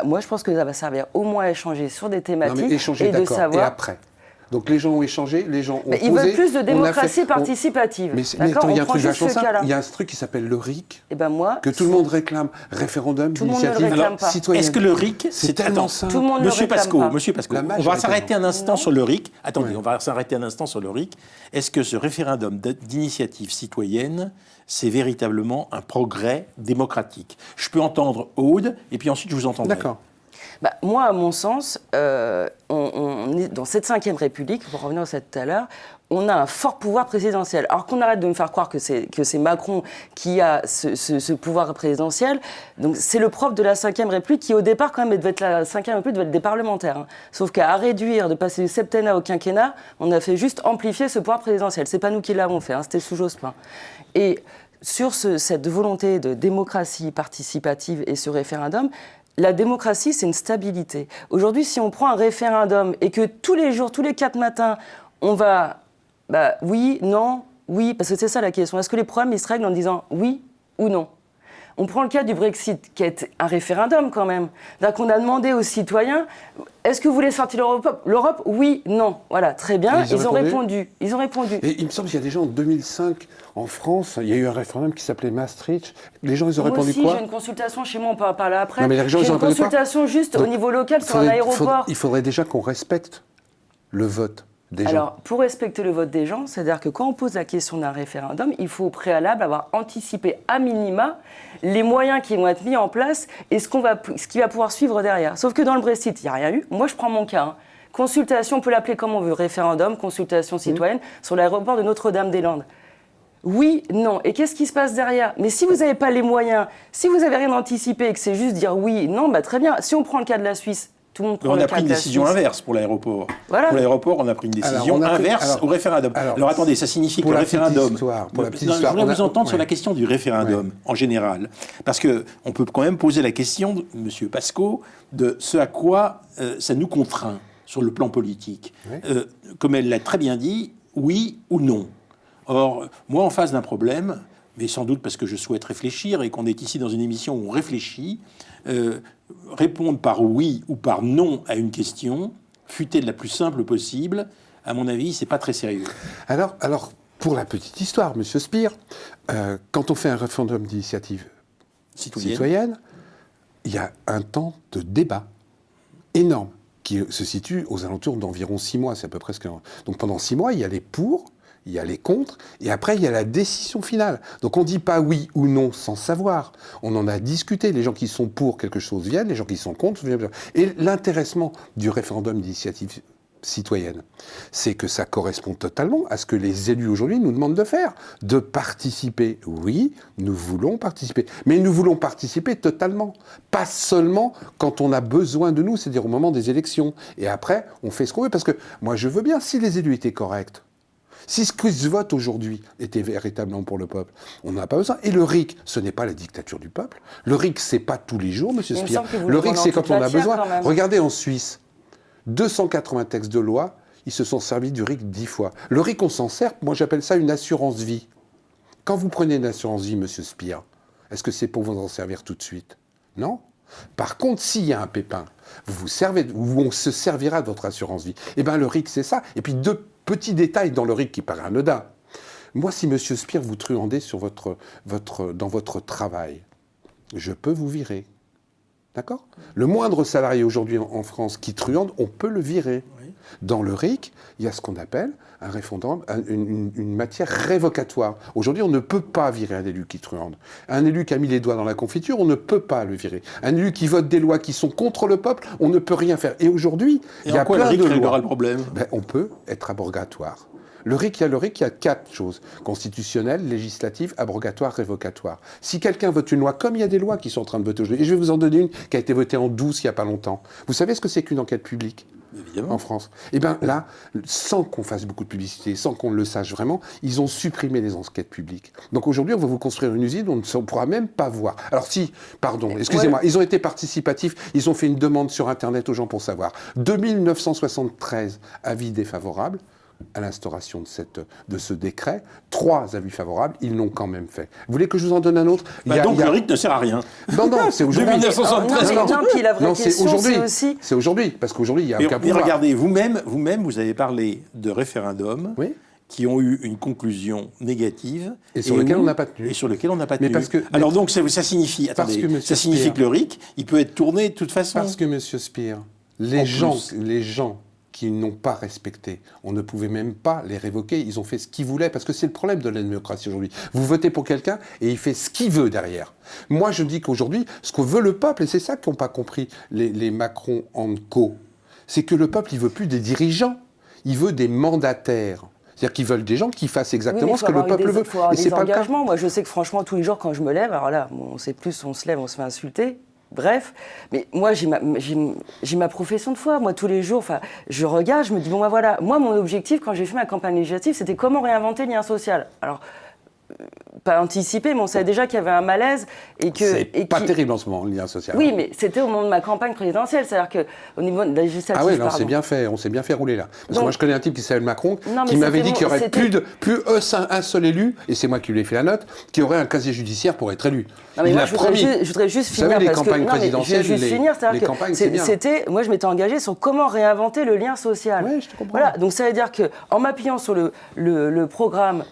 Moi, je pense que ça va servir au moins à échanger sur des thématiques échanger, et de savoir... Et après donc les gens ont échangé, les gens ont posé... Ils veulent plus de démocratie participative. Mais attends, il y a un truc vachement simple. Il y a un truc qui s'appelle le RIC, que tout le monde réclame. Référendum d'initiative citoyenne. Est-ce que le RIC, c'est tellement simple? Tout le monde Monsieur Pasco, on va s'arrêter un instant sur le RIC. Attendez, on va s'arrêter un instant sur le RIC. Est-ce que ce référendum d'initiative citoyenne, c'est véritablement un progrès démocratique? Je peux entendre Aude, et puis ensuite je vous entendrai. D'accord. Moi, à mon sens, on est dans cette 5e République, pour revenir à ça tout à l'heure, on a un fort pouvoir présidentiel. Alors qu'on arrête de me faire croire que c'est Macron qui a ce pouvoir présidentiel. Donc c'est le propre de la 5e République qui, au départ, quand même, la 5e République devait être des parlementaires. Hein. Sauf qu'à réduire, de passer du septennat au quinquennat, on a fait juste amplifier ce pouvoir présidentiel. C'est pas nous qui l'avons fait, hein, c'était sous Jospin. Et sur cette volonté de démocratie participative et ce référendum, la démocratie, c'est une stabilité. Aujourd'hui, si on prend un référendum et que tous les jours, tous les 4 matins, on va oui, non, oui, parce que c'est ça la question. Est-ce que les problèmes, ils se règlent en disant oui ou non? On prend le cas du Brexit, qui est un référendum quand même. C'est-à-dire qu'on a demandé aux citoyens, est-ce que vous voulez sortir de l'Europe? Oui, non. Voilà, très bien, ils ont répondu. Et il me semble qu'il y a des gens en 2005, en France, il y a eu un référendum qui s'appelait Maastricht. Les gens, ils ont répondu quoi? Moi aussi, j'ai une consultation chez moi, on peut en parler après. Non, mais les gens, j'ai une consultation juste au niveau local sur un aéroport. Il faudrait déjà qu'on respecte le vote des gens. Alors, pour respecter le vote des gens, c'est-à-dire que quand on pose la question d'un référendum, il faut au préalable avoir anticipé à minima les moyens qui vont être mis en place et ce qui va pouvoir suivre derrière. Sauf que dans le Brexit, il n'y a rien eu. Moi, je prends mon cas. Hein. Consultation, on peut l'appeler comme on veut, référendum, consultation citoyenne, sur l'aéroport de Notre-Dame-des-Landes. Oui, non. Et qu'est-ce qui se passe derrière? Mais si vous n'avez pas les moyens, si vous n'avez rien anticipé et que c'est juste dire oui, non, très bien. Si on prend le cas de la Suisse, tout le monde prend on le a cas pris une de la décision Suisse. inverse pour l'aéroport. Voilà. Pour l'aéroport, on a pris une décision inverse au référendum. Alors attendez, ça signifie que le référendum... Je voudrais vous entendre sur la question du référendum, en général. Parce qu'on peut quand même poser la question, M. Pasco, de ce à quoi ça nous contraint sur le plan politique. Comme elle l'a très bien dit, oui ou non. Or, moi, en face d'un problème, mais sans doute parce que je souhaite réfléchir et qu'on est ici dans une émission où on réfléchit, répondre par oui ou par non à une question, fût-elle la plus simple possible, à mon avis, c'est pas très sérieux. Alors, pour la petite histoire, Monsieur Spire, quand on fait un référendum d'initiative citoyenne, il y a un temps de débat énorme qui se situe aux alentours d'environ 6 mois. C'est à peu près ce que... Donc pendant 6 mois, il y a les pour, il y a les contre, et après, il y a la décision finale. Donc on ne dit pas oui ou non sans savoir. On en a discuté. Les gens qui sont pour quelque chose viennent, les gens qui sont contre viennent. Et l'intéressement du référendum d'initiative citoyenne, c'est que ça correspond totalement à ce que les élus aujourd'hui nous demandent de faire, de participer. Oui, nous voulons participer, mais nous voulons participer totalement, pas seulement quand on a besoin de nous, c'est-à-dire au moment des élections. Et après, on fait ce qu'on veut, parce que moi je veux bien si les élus étaient corrects. Si ce qui se vote aujourd'hui était véritablement pour le peuple, on n'a pas besoin. Et le RIC, ce n'est pas la dictature du peuple. Le RIC, c'est pas tous les jours, Monsieur Spire. Le RIC, c'est quand on a besoin. Regardez en Suisse, 280 textes de loi, ils se sont servis du RIC 10 fois. Le RIC, on s'en sert, moi j'appelle ça une assurance vie. Quand vous prenez une assurance vie, Monsieur Spire, est-ce que c'est pour vous en servir tout de suite? Non. Par contre, s'il y a un pépin, vous vous servez, ou on se servira de votre assurance vie. Eh bien, le RIC, c'est ça. Et puis, deux petits détails dans le RIC qui paraît anodin. Moi, si M. Spire vous truandez dans votre travail, je peux vous virer. D'accord ? Le moindre salarié aujourd'hui en France qui truande, on peut le virer. Oui. Dans le RIC, il y a ce qu'on appelle un référendum, une matière révocatoire. Aujourd'hui, on ne peut pas virer un élu qui truande. Un élu qui a mis les doigts dans la confiture, on ne peut pas le virer. Un élu qui vote des lois qui sont contre le peuple, on ne peut rien faire. Et aujourd'hui, il y a plein de lois. Le problème on peut être abrogatoire. Le RIC, il y a 4 choses. Constitutionnelle, législative, abrogatoire, révocatoire. Si quelqu'un vote une loi, comme il y a des lois qui sont en train de voter aujourd'hui, et je vais vous en donner une qui a été votée en douce il n'y a pas longtemps. Vous savez ce que c'est qu'une enquête publique ? Évidemment. En France. Eh bien là, sans qu'on fasse beaucoup de publicité, sans qu'on le sache vraiment, ils ont supprimé les enquêtes publiques. Donc aujourd'hui, on va vous construire une usine, on ne pourra même pas voir. Alors si, pardon, excusez-moi, ils ont été participatifs, ils ont fait une demande sur Internet aux gens pour savoir. 2973 avis défavorables à l'instauration de ce décret, 3 avis favorables, ils l'ont quand même fait. Vous voulez que je vous en donne un autre ? Donc le RIC ne sert à rien. Non, c'est aujourd'hui. 1973. C'est aujourd'hui, parce qu'aujourd'hui, il n'y a aucun pouvoir. Mais regardez, vous-même, vous avez parlé de référendums qui ont eu une conclusion négative. Et sur lequel on n'a pas tenu. Et sur lequel on n'a pas tenu. Alors donc, ça signifie, ça signifie que le RIC, il peut être tourné de toute façon. Parce que M. Spire, les gens qui n'ont pas respecté. On ne pouvait même pas les révoquer. Ils ont fait ce qu'ils voulaient, parce que c'est le problème de la démocratie aujourd'hui. Vous votez pour quelqu'un et il fait ce qu'il veut derrière. Moi, je dis qu'aujourd'hui, ce que veut le peuple, et c'est ça qu'ont pas compris les Macron en co, c'est que le peuple, il veut plus des dirigeants, il veut des mandataires. C'est-à-dire qu'ils veulent des gens qui fassent exactement ce que le peuple veut. Il faut avoir des engagements. Moi, je sais que franchement, tous les jours, quand je me lève, alors là, on sait plus, on se lève, on se fait insulter. Bref, mais moi j'ai ma profession de foi. Moi tous les jours, je regarde, je me dis bon ben voilà. Moi mon objectif quand j'ai fait ma campagne législative, c'était comment réinventer le lien social. Alors pas anticipé, mais on savait déjà qu'il y avait un malaise et que c'est pas terrible en ce moment le lien social. Oui, mais c'était au moment de ma campagne présidentielle, c'est-à-dire que au niveau de la législative. Ah oui, on s'est bien fait rouler là. Parce que moi je connais un type qui s'appelle Macron qui m'avait dit qu'il y aurait plus un seul élu, et c'est moi qui lui ai fait la note, qui aurait un casier judiciaire pour être élu. Non, mais moi, je voudrais juste finir. Vous savez, les parce campagnes que, présidentielles, les campagnes, c'était, moi, je m'étais engagée sur comment réinventer le lien social. Oui, je te comprends. Voilà, donc ça veut dire qu'en m'appuyant sur le programme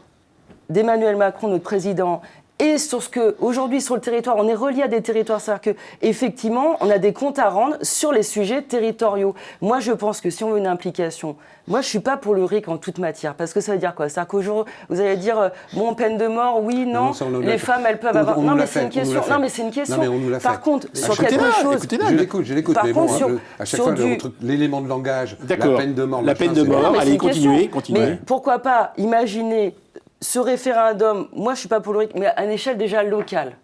d'Emmanuel Macron, notre président, et sur ce que, aujourd'hui, sur le territoire, on est relié à des territoires. C'est-à-dire qu'effectivement, on a des comptes à rendre sur les sujets territoriaux. Moi, je pense que si on veut une implication, moi, je ne suis pas pour le RIC en toute matière. Parce que ça veut dire quoi ? C'est-à-dire qu'aujourd'hui, vous allez dire, bon, peine de mort, oui, non, les femmes, elles peuvent avoir. Non, mais c'est une question. Non, mais c'est une question. Par contre, sur quelque chose. Je l'écoute. Par contre, à chaque fois, l'élément de langage, la peine de mort. La peine de mort, allez, continuez. Mais pourquoi pas imaginer ce référendum, moi je ne suis pas pour le RIC, mais à une échelle déjà locale.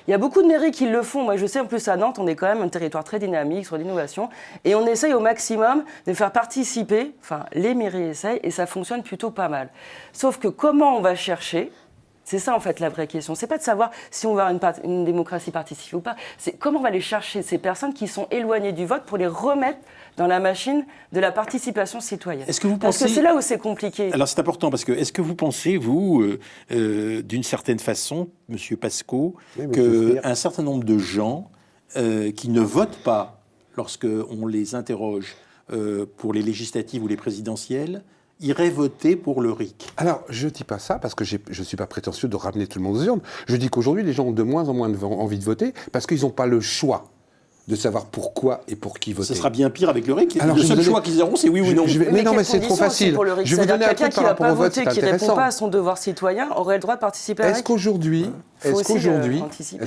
Il y a beaucoup de mairies qui le font. Moi, je sais, en plus, à Nantes, on est quand même un territoire très dynamique sur l'innovation. Et on essaye au maximum de faire participer, enfin, les mairies essayent, et ça fonctionne plutôt pas mal. Sauf que comment on va chercher, c'est ça, en fait, la vraie question. C'est pas de savoir si on va avoir une démocratie participative ou pas. C'est comment on va aller chercher ces personnes qui sont éloignées du vote pour les remettre dans la machine de la participation citoyenne. Est-ce que vous pensez... Parce que c'est là où c'est compliqué. Alors c'est important, parce que est-ce que vous pensez, vous, d'une certaine façon, Monsieur Pascaud, qu'un certain nombre de gens qui ne votent pas lorsqu'on les interroge pour les législatives ou les présidentielles, iraient voter pour le RIC? Alors, je ne dis pas ça parce que je ne suis pas prétentieux de ramener tout le monde aux urnes. Je dis qu'aujourd'hui, les gens ont de moins en moins envie de voter parce qu'ils n'ont pas le choix de savoir pourquoi et pour qui voter. Ce sera bien pire avec le RIC. Alors, le seul choix qu'ils auront, c'est oui ou non. Mais non, mais c'est trop facile. Je vais vous donner un truc par rapport au vote, c'est intéressant. Quelqu'un qui ne répond pas à son devoir citoyen aurait le droit de participer à RIC. Est-ce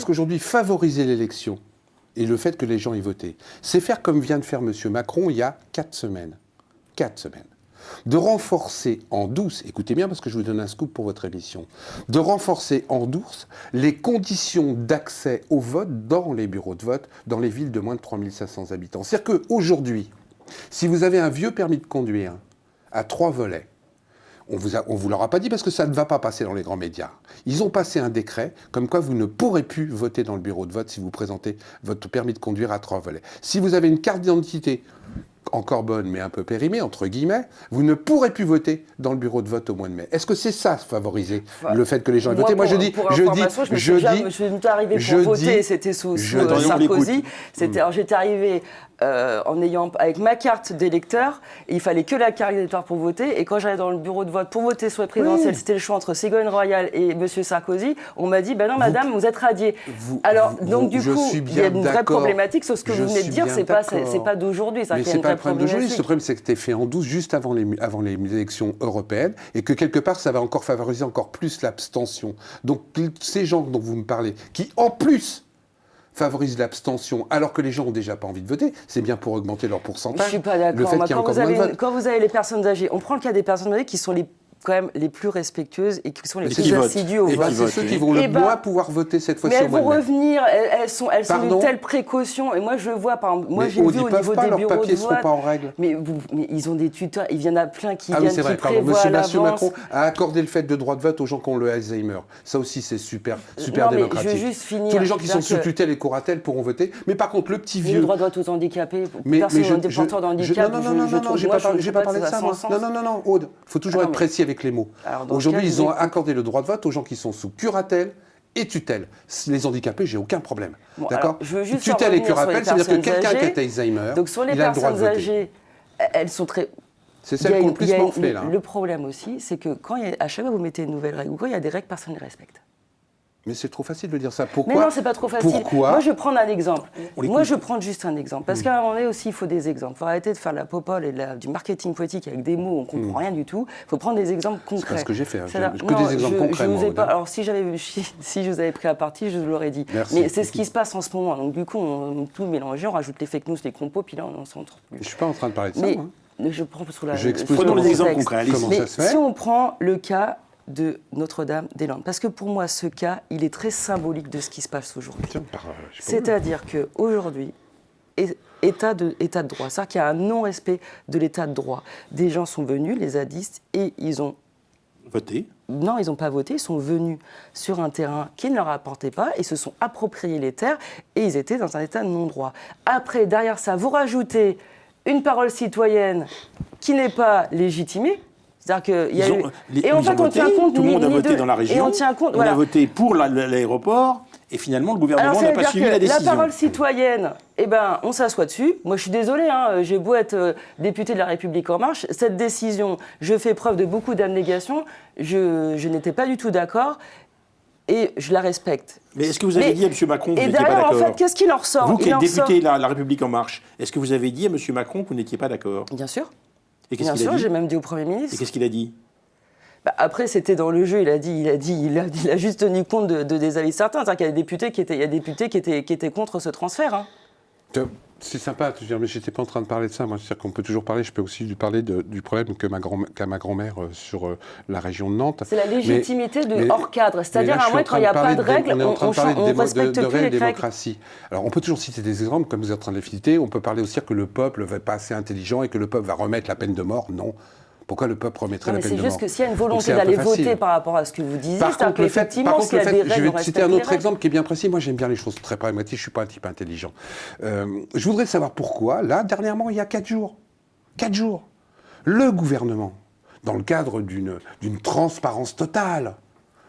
qu'aujourd'hui, favoriser l'élection et le fait que les gens y votent, c'est faire comme vient de faire M. Macron il y a 4 semaines. 4 semaines. De renforcer en douce, écoutez bien parce que je vous donne un scoop pour votre émission, de renforcer en douce les conditions d'accès au vote dans les bureaux de vote dans les villes de moins de 3500 habitants. C'est-à-dire qu'aujourd'hui, si vous avez un vieux permis de conduire à 3 volets, on vous l'aura pas dit parce que ça ne va pas passer dans les grands médias. Ils ont passé un décret comme quoi vous ne pourrez plus voter dans le bureau de vote si vous présentez votre permis de conduire à 3 volets. Si vous avez une carte d'identité encore bonne, mais un peu périmée, entre guillemets, vous ne pourrez plus voter dans le bureau de vote au mois de mai. Est-ce que c'est ça, favoriser le fait que les gens aient voté? Moi, je dis... Je suis arrivé pour voter, c'était sous Sarkozy. Alors, j'étais arrivé avec ma carte d'électeur, il fallait que la carte d'électeur pour voter, et quand j'allais dans le bureau de vote pour voter sur les présidentielles, c'était le choix entre Ségolène Royal et M. Sarkozy, on m'a dit, ben non madame, vous êtes radiée. Donc du coup, il y a une vraie problématique, sauf ce que vous venez de dire, c'est pas d'aujourd'hui. Mais c'est pas le problème d'aujourd'hui, le problème c'est que c'était fait en 12, juste avant les élections européennes, et que quelque part ça va encore favoriser encore plus l'abstention. Donc ces gens dont vous me parlez, qui en plus favorise l'abstention, alors que les gens n'ont déjà pas envie de voter, c'est bien pour augmenter leur pourcentage. Je suis pas d'accord. Quand vous avez les personnes âgées, on prend le cas des personnes âgées qui sont quand même les plus respectueuses et qui sont les plus assidues au vote. C'est ceux qui vont le moins pouvoir voter cette fois-ci. Mais elles vont revenir, elles sont d'une telle précaution. Et moi, je vois, par exemple, j'ai vu au niveau des bureaux de vote. Leurs papiers ne seront pas en règle. Mais ils ont des tuteurs, il y en a plein qui viennent, qui prévoient Monsieur Macron a accordé le fait de droit de vote aux gens qui ont le Alzheimer. Ça aussi, c'est super démocratique. Je veux juste finir. Tous les gens qui sont sous tutelle et curatelle pourront voter. Mais par contre, le petit vieux... Le droit de vote aux handicapés, personne porteur de handicap. Non, j'ai pas parlé de ça, moi. Non, Aude, il faut toujours être précis avec les mots. Aujourd'hui, ils ont accordé le droit de vote aux gens qui sont sous curatelle et tutelle. Les handicapés, j'ai aucun problème. D'accord. Tutelle et curatelle, ça veut dire que quelqu'un qui a Alzheimer, donc sur les personnes âgées, elles sont très... C'est celle qui ont le plus morflé, là. Le problème aussi, c'est que à chaque fois que vous mettez une nouvelle règle, ou quand il y a des règles, personne ne les respecte. Mais c'est trop facile de dire ça. Pourquoi? Mais non, c'est pas trop facile. Pourquoi? Moi, je vais prendre un exemple. Moi, je prends juste un exemple. Parce qu'à un moment donné aussi, il faut des exemples. Il faut arrêter de faire la popole et du marketing poétique avec des mots, on ne comprend rien du tout. Il faut prendre des exemples concrets. C'est pas ce que j'ai fait. Que des exemples concrets. Alors, si je vous avais pris à partie, je vous l'aurais dit. Merci. Mais c'est ce qui se passe en ce moment. Donc, du coup, on tout mélangé, on rajoute les fake news, les compos, puis là, on s'en trouve plus. Je ne suis pas en train de parler de ça, moi. Je prends sous la... Prenons les exemples concrets. Comment ça se fait? Si on prend le cas de Notre-Dame-des-Landes. Parce que pour moi, ce cas, il est très symbolique de ce qui se passe aujourd'hui. C'est-à-dire qu'aujourd'hui, état de droit, c'est-à-dire qu'il y a un non-respect de l'état de droit. Des gens sont venus, les zadistes, et ils ont... Voté? Non, ils n'ont pas voté, ils sont venus sur un terrain qui ne leur apportait pas, ils se sont appropriés les terres, et ils étaient dans un état de non-droit. Après, derrière ça, vous rajoutez une parole citoyenne qui n'est pas légitimée. C'est-à-dire qu'il y a et en fait, on tient compte. Tout le monde a voté dans la région. Et on tient compte. On a voté pour l'aéroport. Et finalement, le gouvernement n'a pas suivi la décision. La parole citoyenne, on s'assoit dessus. Moi, je suis désolée, j'ai beau être député de La République En Marche, cette décision, je fais preuve de beaucoup d'abnégation. Je n'étais pas du tout d'accord. Et je la respecte. Mais est-ce que vous avez dit à M. Macron que vous n'étiez pas d'accord? d'accord? En fait, qu'est-ce qu'il en ressort? Vous qui êtes député de La République En Marche, est-ce que vous avez dit à M. Macron que vous n'étiez pas d'accord? Bien sûr. Et qu'est-ce qu'il a Bien sûr, dit? j'ai même dit au Premier ministre. Et qu'est-ce qu'il a dit? Après, c'était dans le jeu, il a juste tenu compte de des avis certains. C'est-à-dire qu'il y a des députés qui étaient contre ce transfert. C'est sympa, mais je n'étais pas en train de parler de ça. Moi, c'est-à-dire qu'on peut toujours parler, je peux aussi lui parler du problème qu'a ma grand-mère sur la région de Nantes. C'est la légitimité hors cadre. C'est-à-dire, à un moment, quand il n'y a pas de règles, on respecte plus les démocratie. Alors, on peut toujours citer des exemples, comme vous êtes en train de les citer. On peut parler aussi que le peuple n'est pas assez intelligent et que le peuple va remettre la peine de mort. Non. Pourquoi le peuple remettrait la peine de mort? C'est juste que s'il y a une volonté d'aller voter par rapport à ce que vous disiez, c'est-à-dire qu'effectivement, s'il y a des règles, je vais citer un autre exemple qui est bien précis. Moi, j'aime bien les choses très pragmatiques. Je ne suis pas un type intelligent. Je voudrais savoir pourquoi, là, dernièrement, il y a 4 jours, le gouvernement, dans le cadre d'une transparence totale,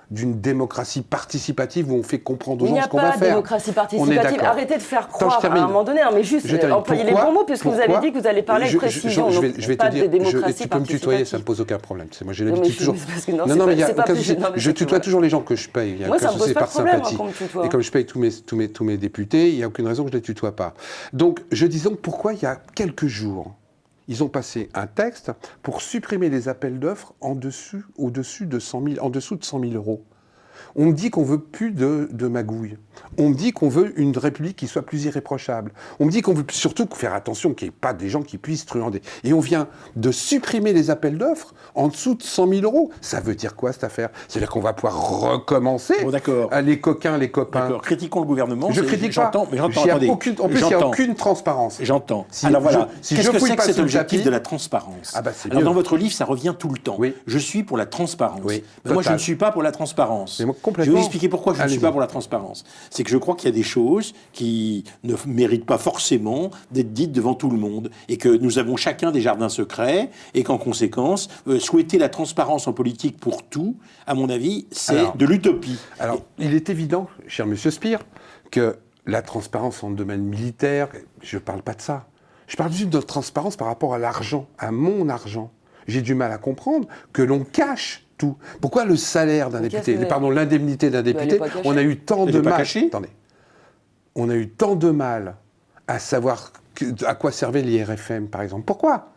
d'une démocratie participative où on fait comprendre aux gens ce qu'on va faire. Il n'y a pas de démocratie participative. Arrêtez de faire croire à un moment donné. Mais juste, employez les bons mots, puisque vous avez dit que vous allez parler avec précision. Je vais te dire, tu peux me tutoyer, ça ne me pose aucun problème. Moi, j'ai l'habitude toujours... Non, mais je tutoie toujours les gens que je paye. Moi, ça ne me pose pas de problème qu'on me tutoie. Et comme je paye tous mes députés, il n'y a aucune raison que je ne les tutoie pas. Donc, je disais pourquoi il y a quelques jours, ils ont passé un texte pour supprimer les appels d'offres en dessous de 100 000 euros. On me dit qu'on veut plus de magouilles. On me dit qu'on veut une République qui soit plus irréprochable. On me dit qu'on veut surtout faire attention qu'il n'y ait pas des gens qui puissent truander. Et on vient de supprimer les appels d'offres en dessous de 100 000 euros. Ça veut dire quoi, cette affaire? C'est-à-dire qu'on va pouvoir recommencer les coquins, les copains. D'accord, critiquons le gouvernement. Je critique pas. Mais j'entends, attendez. En plus, il n'y a aucune transparence. J'entends. Alors voilà, qu'est-ce que c'est que cet objectif de la transparence? Alors dans votre livre, ça revient tout le temps. Oui. Je suis pour la transparence. Oui. Moi, je ne suis pas pour la transparence. moi, Je complètement. vais vous expliquer pourquoi je ne suis Allez-y. pas pour la transparence. C'est que je crois qu'il y a des choses qui ne méritent pas forcément d'être dites devant tout le monde et que nous avons chacun des jardins secrets et qu'en conséquence, souhaiter la transparence en politique pour tout, à mon avis, c'est Alors, de l'utopie. Alors, il est évident, cher monsieur Spire, que la transparence en domaine militaire, je ne parle pas de ça. Je parle juste de transparence par rapport à l'argent, à mon argent. J'ai du mal à comprendre que l'on cache tout. Pourquoi le salaire d'un député, l'indemnité d'un député, pas cachée. on a eu tant Elle de est pas mal. cachée. Attendez. On a eu tant de mal à savoir à quoi servait l'IRFM, par exemple. Pourquoi ?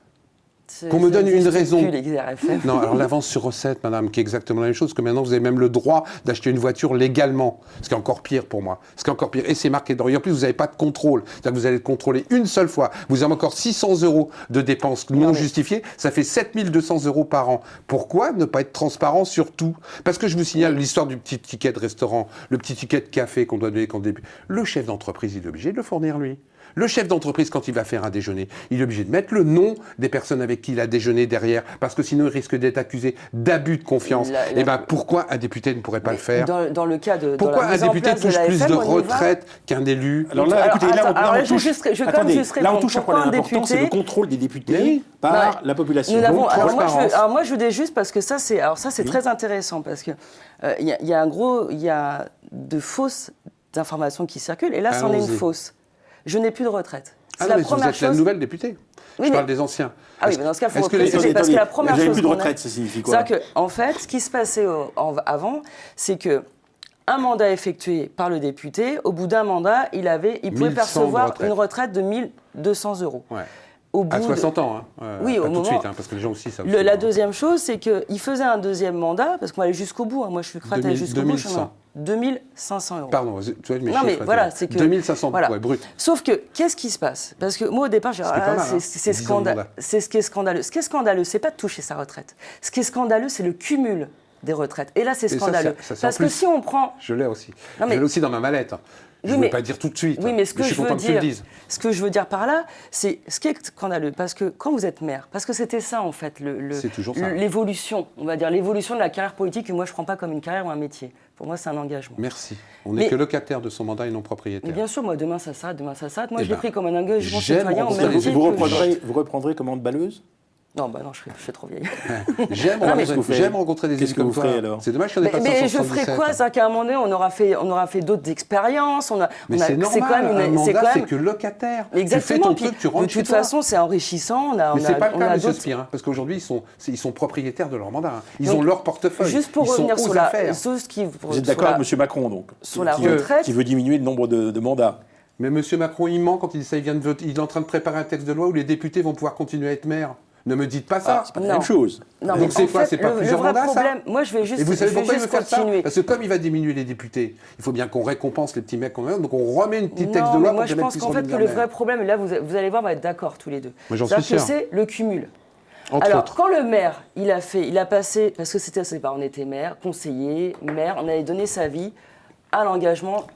Qu'on me donne une raison. Plus, les RFM. Non, alors l'avance sur recette, madame, qui est exactement la même chose, que maintenant vous avez même le droit d'acheter une voiture légalement. Ce qui est encore pire pour moi. Ce qui est encore pire. Et c'est marqué dedans. Et en plus, vous n'avez pas de contrôle. C'est-à-dire que vous allez être contrôlé une seule fois. Vous avez encore 600 € de dépenses non justifiées. Ça fait 7200 € par an. Pourquoi ne pas être transparent sur tout ? Parce que je vous signale l'histoire du petit ticket de restaurant, le petit ticket de café qu'on doit donner quand on débute. Le chef d'entreprise, il est obligé de le fournir, lui. Le chef d'entreprise, quand il va faire un déjeuner, il est obligé de mettre le nom des personnes avec qui il a déjeuné derrière, parce que sinon il risque d'être accusé d'abus de confiance. Et bien pourquoi un député ne pourrait pas le faire ? Dans le cas de Pourquoi dans la un mise en député place touche la plus FM, de on y va. retraite qu'un élu ? Alors là, écoutez, là, on touche. Je vais quand Attendez, même juste là, on répondre. touche à un Pourquoi problème un important, c'est le député contrôle des députés Oui. par Ouais. la population. Nous avons, Donc, alors transparence. moi je voulais juste parce que ça c'est Oui. très intéressant parce que il y a de fausses informations qui circulent et là c'en est une Allons-y. fausse. Je n'ai plus de retraite. C'est Ah non, la mais vous première êtes la chose. nouvelle députée. Oui, Je mais- parle des anciens. Ah oui, mais dans ce cas, il faut est-ce que les- préciser parce que la première Vous n'avez chose plus de qu'on a- retraite, ça signifie quoi ? C'est-à-dire que, en fait, ce qui se passait avant, c'est que un mandat effectué par le député, au bout d'un mandat, il pouvait 1100 de percevoir retraite. une retraite de 1200 €. Ouais. Au À bout 60 ans, hein. Oui, pas au tout de moment- suite, hein, parce que les gens aussi savent. La deuxième chose, c'est qu'il faisait un deuxième mandat, parce qu'on va aller jusqu'au bout. Hein. Moi, je suis prête à aller 2000, jusqu'au bout. 2100. 2500 €. Pardon, tu vois, mes Non, mais chiffres, voilà, c'est que. 2500 voilà. ouais, brut. Sauf que, qu'est-ce qui se passe ? Parce que moi, au départ, j'ai dit, Ce qui est pas mal, hein. c'est 10 ans de scandaleux. mandat. C'est ce qui est scandaleux. Ce qui est scandaleux, c'est pas de toucher sa retraite. Ce qui est scandaleux, c'est le cumul des retraites. Et là, c'est ça, scandaleux. ça, c'est en Parce que plus. si on prend. Je l'ai aussi. Non, mais- Je l'ai aussi dans ma mallette. Je Oui, ne veux mais- pas dire tout de suite. Oui, mais ce que je je suis veux content que tu le dire, dises. ce que je veux dire par là, c'est ce qui est scandaleux, parce que quand vous êtes maire, parce que c'était ça en fait, C'est toujours ça. l'évolution, on va dire l'évolution de la carrière politique que moi je prends pas comme une carrière ou un métier. Pour moi, c'est un engagement. Merci. On Mais- n'est que locataire de son mandat et non propriétaire. Mais bien sûr, moi demain ça s'arrête, demain ça s'arrête. Moi, Eh je l'ai ben, pris comme un engagement j'aime citoyen au rencontrer même les titre Vous que je- vous reprendrez commande balleuse ? Non, bah non, je suis trop vieille. J'aime Non, mais- rencontrer des Qu'est-ce élus que vous comme toi. ferez, alors ? C'est dommage qu'on n'ait pas Mais je 177. ferai quoi? C'est-à-dire qu'à un moment donné, on aura fait d'autres expériences. Mais c'est normal, un mandat, c'est que locataire. Exactement. Tu fais ton Puis, truc, tu rentres de chez toute toi. façon, c'est enrichissant. Mais c'est pas le on cas, a M. d'autres- Spire, hein, parce qu'aujourd'hui, ils sont propriétaires de leur mandat. hein. Ils Donc, ont leur portefeuille. Juste pour Ils sont revenir aux sur affaires. ce qui. Vous êtes d'accord avec M. Macron, donc sur la qui veut- retraite. Qui veut diminuer le nombre de mandats. Mais M. Macron, il ment quand il dit ça. Il vient de voter. Il est en train de préparer un texte de loi où les députés vont pouvoir continuer à être maires. Ne me dites pas ça. C'est pas la Non. même chose. Non, Donc mais c'est en quoi, fait, c'est pas le plusieurs vrai mandats, ça problème, moi je vais juste, Et vous savez je vais pourquoi il veut juste faire ça? continuer. Parce que comme il va diminuer les députés, il faut bien qu'on récompense les petits mecs qu'on a, donc on remet une petite texte de Non, loi mais moi pour je que les mecs pense puissent qu'en fait redevenir que le maires. vrai problème, et là vous allez voir, on va être d'accord tous les deux. Mais j'en suis C'est-à-dire que sûr. c'est le cumul. Entre Alors, autres. quand le maire, il a passé, parce que on était maire, conseiller, maire, on avait donné sa vie à l'engagement.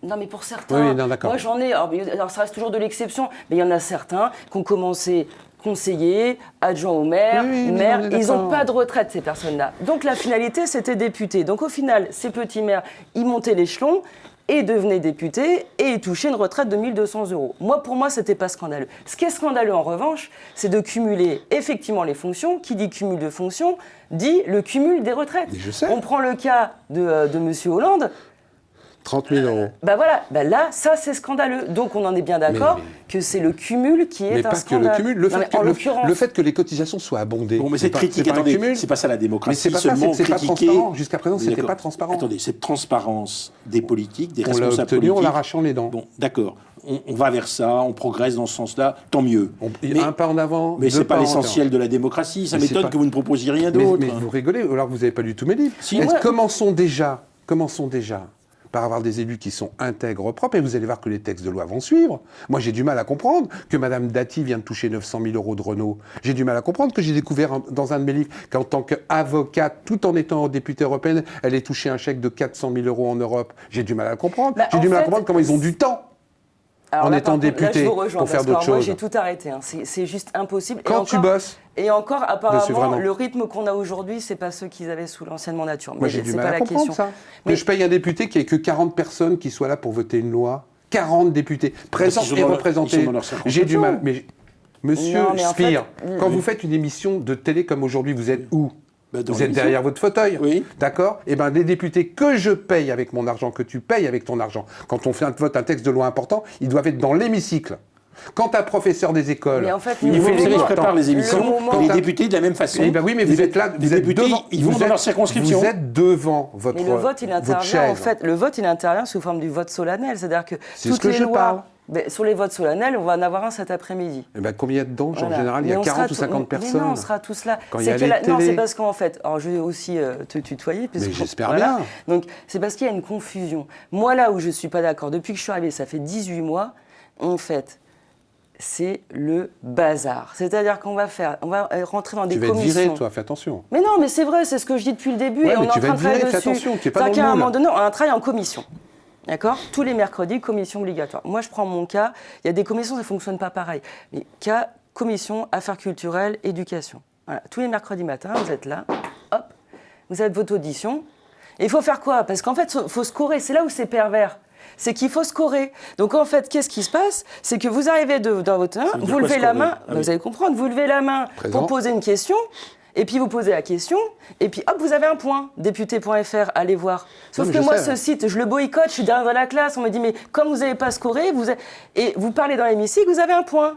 Non, mais pour certains, Oui, non, d'accord. moi j'en ai, alors ça reste toujours de l'exception, mais il y en a certains qui ont commencé conseiller, adjoint au maire, Oui, oui, maire, on est ils n'ont d'accord. pas de retraite ces personnes-là. Donc la finalité, c'était député. Donc au final, ces petits maires, ils montaient l'échelon et devenaient députés et ils touchaient une retraite de 1200 €. Pour moi, c'était pas scandaleux. Ce qui est scandaleux en revanche, c'est de cumuler effectivement les fonctions. Qui dit cumul de fonctions, dit le cumul des retraites. Mais je sais. On prend le cas de M. Hollande. 30 000 €. Bah voilà, bah là, ça c'est scandaleux. Donc on en est bien d'accord Mais- que c'est le cumul qui est Mais un pas que scandale. le cumul. Le Non, mais fait, en que, l'occurrence, le fait que les cotisations soient abondées. Bon, mais c'est cette pas- critique, c'est pas un attendez, cumul. c'est pas ça la Mais démocratie. c'est pas ça, seulement c'est pas critiquer- transparent. Jusqu'à présent, Oui, c'était d'accord. pas transparent. Attendez, cette transparence des politiques, des On l'a responsables obtenu politiques. en l'arrachant les dents. Bon, d'accord. On va vers ça, on progresse dans ce sens-là, tant mieux. Un pas en avant. Mais deux c'est pas en l'essentiel retard. de la démocratie. Ça Mais c'est m'étonne pas- que vous ne proposiez rien Mais, d'autre. mais vous rigolez, alors que vous n'avez pas lu tous mes livres. Si, Est-ce- ouais. Commençons déjà par avoir des élus qui sont intègres, propres, et vous allez voir que les textes de loi vont suivre. Moi, j'ai du mal à comprendre que Mme Dati vient de toucher 900 000 € de Renault. J'ai du mal à comprendre que j'ai découvert dans un de mes livres qu'en tant qu'avocate, tout en étant députée européenne, elle ait touché un chèque de 400 000 € en Europe. J'ai du mal à le comprendre. Bah, J'ai en du mal à fait, comprendre comment ils ont du temps. Alors en là, étant par contre, là, député je vous rejoins, pour faire parce que, d'autres alors, moi, choses. j'ai tout arrêté. Hein. C'est juste impossible. Quand tu bosses, Et encore, apparemment, vraiment- le rythme qu'on a aujourd'hui, c'est pas ceux qu'ils avaient sous l'ancienne mandature. moi Mais j'ai du c'est mal pas à la comprendre question. ça. Mais- Que je paye un député qui ait que 40 personnes qui soient là pour voter une loi. 40 députés, présents Ils sont et dans leur- représentés. ils sont dans leur circonscription. J'ai du mal. Mais monsieur Non, mais en Spire, fait, quand vous faites une émission de télé comme aujourd'hui, vous êtes où? Bah, dans Vous êtes l'émission. derrière votre fauteuil, Oui. d'accord? Eh bien, des députés que je paye avec mon argent, que tu payes avec ton argent, quand on fait un texte de loi important, ils doivent être dans l'hémicycle. Quand un professeur des écoles, Mais en fait, il le fait moment- les Ils préparent les Le émissions, moment- les députés de la même façon. Eh ben oui, mais vous êtes là, les vous êtes députés, devant, ils vont vous dans êtes- leur circonscription. Vous êtes devant votre Mais le vote, il votre intervient en chaise. fait. Le vote, il intervient sous forme du vote solennel, c'est-à-dire que C'est toutes ce que les je lois. parle. Ben, sur les votes solennels, on va en avoir un cet après-midi. Eh ben, combien dedans? Voilà. En général, il y Mais a on 40 sera ou 50 mais personnes. non, on sera tous là. Quand il y a qu'il les Non, télés. c'est parce qu'en fait, alors je vais aussi te tutoyer. Mais puisque- j'espère bien. Donc, c'est parce qu'il y a une confusion. Moi, là où je ne suis pas d'accord, depuis que je suis arrivée, ça fait 18 mois, en fait, c'est le bazar. C'est-à-dire qu'on va rentrer dans des Tu vas être commissions. viré, toi, fais attention. Mais non, mais c'est vrai, c'est ce que je dis depuis le début Ouais, et on mais est en tu vas train de être viré, travailler fais dessus. attention, tu es pas C'est-à-dire dans le qu'à un moule. moment donné, on a un travail en commission. D'accord? Tous les mercredis, commission obligatoire. Moi, je prends mon cas. Il y a des commissions, ça ne fonctionne pas pareil. Mais cas, commission, affaires culturelles, éducation. Voilà. Tous les mercredis matins, vous êtes là. Hop, vous avez votre audition. Et il faut faire quoi? Parce qu'en fait, il faut scorer. C'est là où c'est pervers. C'est qu'il faut scorer. Donc en fait, qu'est-ce qui se passe? C'est que vous arrivez dans votre veut dire vous quoi, levez la scorer? main, Ah oui. vous allez comprendre, vous levez la main Présent. pour poser une question, et puis vous posez la question, et puis hop, vous avez un point, député.fr, allez voir. Sauf Non, que mais je moi, sais. ce site, je le boycotte, je suis derrière la classe, on me dit, mais comme vous n'avez pas scoré, et vous parlez dans l'hémicycle, vous avez un point.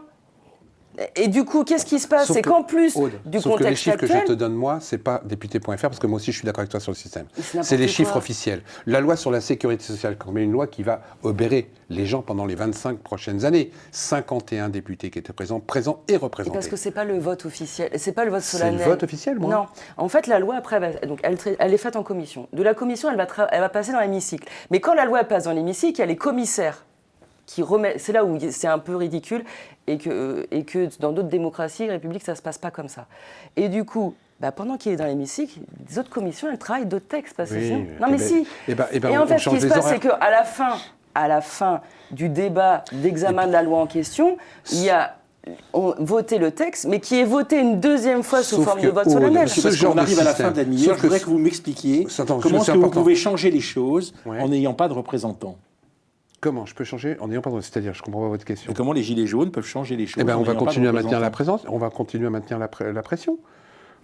Et du coup, qu'est-ce qui se passe? Sauf C'est que- qu'en plus Aude, du sauf que les contexte chiffres que je actuel, te donne, moi, c'est pas député.fr, parce que moi aussi, je suis d'accord avec toi sur le système. c'est n'importe C'est les quoi. chiffres officiels. La loi sur la sécurité sociale, quand on met une loi qui va obérer les gens pendant les 25 prochaines années. 51 députés qui étaient présents et représentés. parce que c'est pas le vote officiel, c'est pas le vote C'est solennel. le vote officiel, moi. Non, en fait, la loi après, donc elle est faite en commission. De la commission, elle va passer dans l'hémicycle. Mais quand la loi elle passe dans l'hémicycle, il y a les commissaires qui remettent. C'est là où c'est un peu ridicule et que dans d'autres démocraties, républiques, ça se passe pas comme ça. Et du coup, pendant qu'il est dans l'hémicycle, les autres commissions, elles travaillent d'autres textes. Parce que Oui, sinon- eh Non, mais ben- si. eh ben, Et en on fait, ce change qui se les passe, horaires. c'est qu'à la fin du débat d'examen de la loi en question, il y a voté le texte, mais qui est voté une deuxième fois sous Sauf forme que, de vote Aude, solennel. Monsieur, Ce parce genre qu'on de arrive à la système. fin de la demi-heure, Sauf je que voudrais que vous m'expliquiez Attends, comment est-ce c'est que vous important. pouvez changer les choses Ouais. en n'ayant pas de représentants. Comment je peux changer en n'ayant pas de... C'est-à-dire, je comprends pas votre question. Et comment les gilets jaunes peuvent changer les choses Eh ben, en on va n'ayant pas de continuer à maintenir la représentants. présence, on va continuer à maintenir la pression.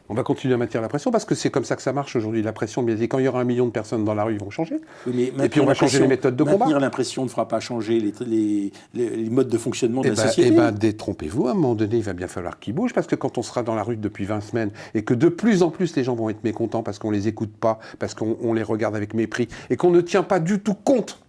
On va continuer à maintenir la pression parce que c'est comme ça que ça marche aujourd'hui, la pression médiatique. Quand il y aura 1 million de personnes dans la rue, ils vont changer. Oui, mais Et puis on va changer les méthodes de combat. Maintenir l'impression ne fera pas changer les modes de fonctionnement de la société. Eh ben, détrompez-vous, à un moment donné, il va bien falloir qu'ils bougent, parce que quand on sera dans la rue depuis 20 semaines, et que de plus en plus les gens vont être mécontents parce qu'on les écoute pas, parce qu'on les regarde avec mépris, et qu'on ne tient pas du tout compte,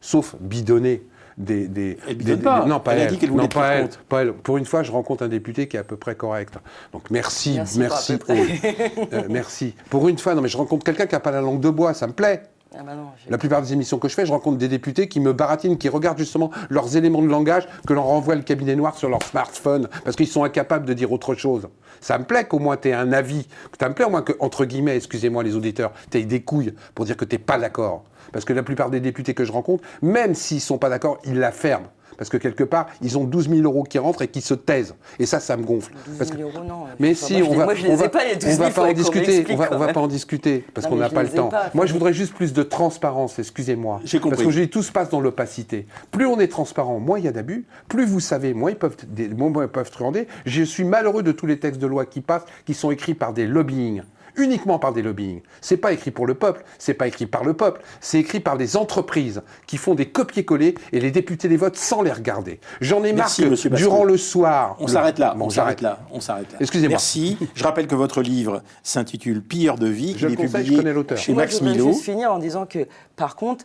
sauf bidonner Elle bidonne pas. non, pas Elle a elle. dit qu'elle voulait Non, pas tenir elle. compte. Pas elle. Pour une fois, je rencontre un député qui est à peu près correct. Donc merci, Merci, pas à peu près. Aude. Merci. Pour une fois, non mais je rencontre quelqu'un qui n'a pas la langue de bois, ça me plaît. Ah bah non, La plupart des émissions que je fais, je rencontre des députés qui me baratinent, qui regardent justement leurs éléments de langage que l'on renvoie le cabinet noir sur leur smartphone, parce qu'ils sont incapables de dire autre chose. Ça me plaît qu'au moins tu aies un avis. Ça me plaît au moins que, entre guillemets, excusez-moi les auditeurs, tu aies des couilles pour dire que tu n'es pas d'accord. Parce que la plupart des députés que je rencontre, même s'ils ne sont pas d'accord, ils la ferment. Parce que quelque part, ils ont 12 000 € qui rentrent et qui se taisent. Et ça me gonfle. 12 000 € non. Mais Enfin, si, moi, je les ai pas, les 12 000, on va pas en faudrait qu'on discuter. m'explique, On quand va même. pas en discuter parce Non, qu'on mais n'a je pas les le ai temps. pas, Moi, je voudrais juste plus de transparence. Excusez-moi. J'ai compris. Parce qu'aujourd'hui, tout se passe dans l'opacité. Plus on est transparent, moins il y a d'abus. Plus vous savez, moins ils peuvent truander. Je suis malheureux de tous les textes de loi qui passent, qui sont écrits par des lobbying. Uniquement par des lobbying. C'est pas écrit pour le peuple, c'est pas écrit par le peuple, c'est écrit par des entreprises qui font des copier-coller et les députés les votent sans les regarder. J'en ai marre Merci, que monsieur Basco. durant le soir... On s'arrête là, Bon, on s'arrête là, on s'arrête là. Excusez-moi. Merci. Je rappelle que votre livre s'intitule Pilleurs de vie, Je qu'il le est conseille, je publié connais l'auteur. chez Moi, Max je voudrais Milo. juste finir en disant que, par contre,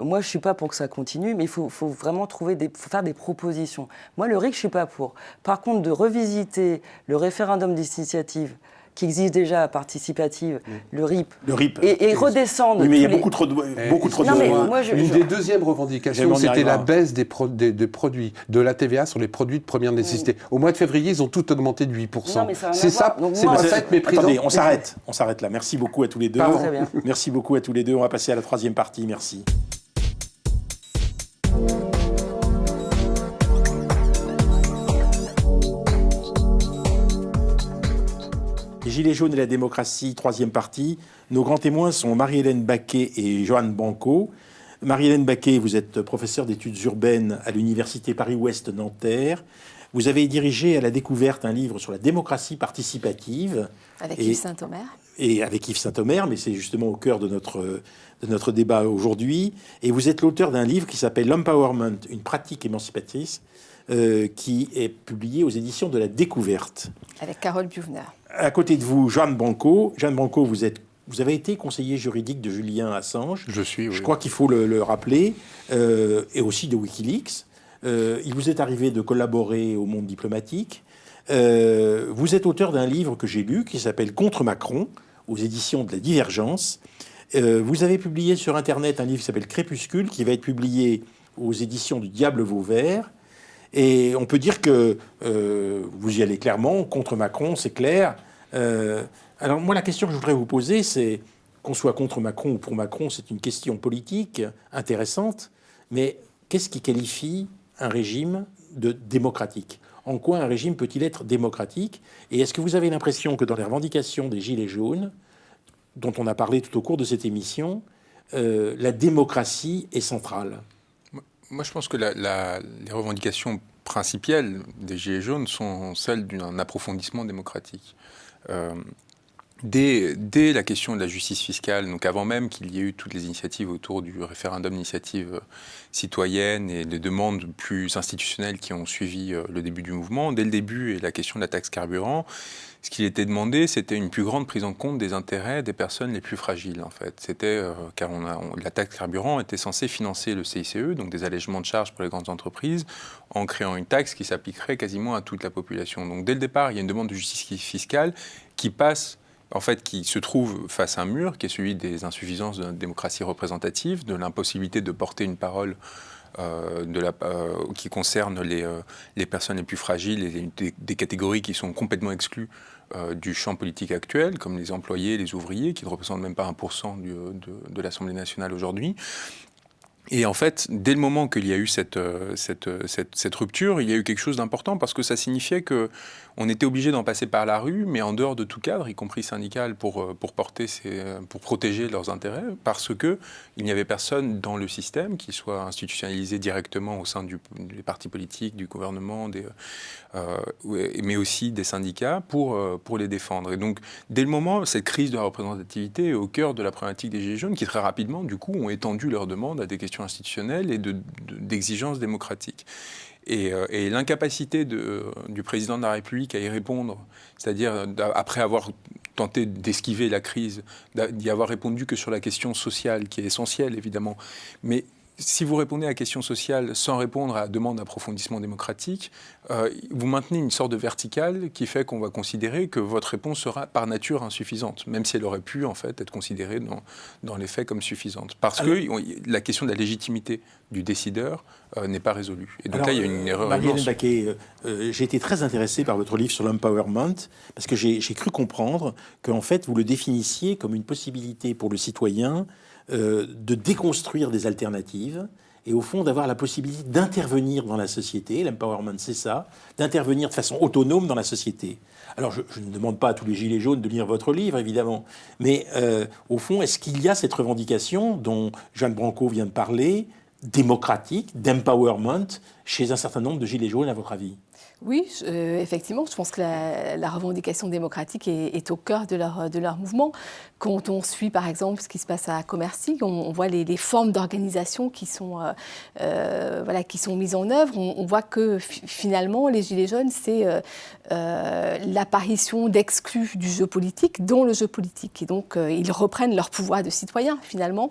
moi, je suis pas pour que ça continue, mais il faut vraiment faut faire des propositions. Moi, le RIC, je suis pas pour. Par contre, de revisiter le référendum d'initiative qui existe déjà, participative, le RIP, Le RIP. et redescendre. Oui, mais il y a tous les- beaucoup trop de Non, mais moi, Une des deuxièmes revendications, J'aime, on y c'était la arrivera. baisse des produits, de la TVA sur les produits de première nécessité. Au mois de février, ils ont tout augmenté de 8%. Non, mais ça a rien C'est à ça, voir. Donc c'est moi, pas c'est- ça être méprisant. Attendez, on s'arrête là. Merci beaucoup à tous les deux. Pardon. Très bien. Merci beaucoup à tous les deux. On va passer à la troisième partie. Merci. Gilets jaunes et la démocratie, troisième partie. Nos grands témoins sont Marie-Hélène Baquet et Johan Banco. Marie-Hélène Baquet, vous êtes professeure d'études urbaines à l'Université Paris-Ouest Nanterre. Vous avez dirigé à la découverte un livre sur la démocratie participative. Avec Yves Saint-Omer. Et avec Yves Saint-Omer, mais c'est justement au cœur de notre débat aujourd'hui. Et vous êtes l'auteur d'un livre qui s'appelle L'Empowerment, une pratique émancipatrice, qui est publié aux éditions de la Découverte. Avec Carole Buvner. À côté de vous, Johan Banco. Johan Banco, vous avez été conseiller juridique de Julian Assange. Je suis, oui. Je crois qu'il faut le rappeler, et aussi de Wikileaks. Il vous est arrivé de collaborer au monde diplomatique. Vous êtes auteur d'un livre que j'ai lu qui s'appelle Contre Macron, aux éditions de la Divergence. Vous avez publié sur Internet un livre qui s'appelle Crépuscule, qui va être publié aux éditions du Diable Vauvert. Et on peut dire que vous y allez clairement, contre Macron, c'est clair. Alors moi, la question que je voudrais vous poser, c'est qu'on soit contre Macron ou pour Macron, c'est une question politique intéressante, mais qu'est-ce qui qualifie un régime de démocratique ? En quoi un régime peut-il être démocratique ? Et est-ce que vous avez l'impression que dans les revendications des Gilets jaunes, dont on a parlé tout au cours de cette émission, la démocratie est centrale ? Moi, je pense que les revendications principales des Gilets jaunes sont celles d'un approfondissement démocratique. Dès la question de la justice fiscale, donc avant même qu'il y ait eu toutes les initiatives autour du référendum d'initiative citoyenne et les demandes plus institutionnelles qui ont suivi le début du mouvement, dès le début et la question de la taxe carburant, ce qui était demandé, c'était une plus grande prise en compte des intérêts des personnes les plus fragiles, en fait. C'était car la taxe carburant était censée financer le CICE, donc des allègements de charges pour les grandes entreprises, en créant une taxe qui s'appliquerait quasiment à toute la population. Donc dès le départ, il y a une demande de justice fiscale qui passe, en fait, qui se trouve face à un mur, qui est celui des insuffisances de notre démocratie représentative, de l'impossibilité de porter une parole qui concerne les personnes les plus fragiles et des catégories qui sont complètement exclues du champ politique actuel, comme les employés, les ouvriers, qui ne représentent même pas 1% de l'Assemblée nationale aujourd'hui. Et en fait, dès le moment qu'il y a eu cette rupture, il y a eu quelque chose d'important parce que ça signifiait qu'on était obligé d'en passer par la rue, mais en dehors de tout cadre, y compris syndical, pour protéger leurs intérêts, parce qu'il n'y avait personne dans le système qui soit institutionnalisé directement au sein des partis politiques, du gouvernement, mais aussi des syndicats pour les défendre. Et donc, dès le moment, cette crise de la représentativité est au cœur de la problématique des Gilets jaunes qui, très rapidement, du coup, ont étendu leurs demandes à des questions institutionnelles et d'exigences démocratiques. Et l'incapacité du président de la République à y répondre, c'est-à-dire après avoir tenté d'esquiver la crise, d'y avoir répondu que sur la question sociale, qui est essentielle évidemment, mais si vous répondez à la question sociale sans répondre à la demande d'approfondissement démocratique, vous maintenez une sorte de verticale qui fait qu'on va considérer que votre réponse sera par nature insuffisante, même si elle aurait pu en fait être considérée dans les faits comme suffisante. Parce que la question de la légitimité du décideur n'est pas résolue. Et donc là, il y a une erreur. Marie-Hélène Baquet, j'ai été très intéressé par votre livre sur l'empowerment, parce que j'ai cru comprendre qu'en fait, vous le définissiez comme une possibilité pour le citoyen de déconstruire des alternatives et au fond d'avoir la possibilité d'intervenir dans la société. L'empowerment, c'est ça, d'intervenir de façon autonome dans la société. Alors je ne demande pas à tous les Gilets jaunes de lire votre livre, évidemment, mais au fond, est-ce qu'il y a cette revendication dont Johan Banco vient de parler, démocratique, d'empowerment, chez un certain nombre de Gilets jaunes, à votre avis ? Oui, effectivement, je pense que la revendication démocratique est au cœur de leur mouvement. Quand on suit, par exemple, ce qui se passe à Commercy, on voit les formes d'organisation qui sont mises en œuvre. On voit que finalement, les Gilets jaunes, c'est l'apparition d'exclus du jeu politique dans le jeu politique. Et donc, ils reprennent leur pouvoir de citoyen, finalement,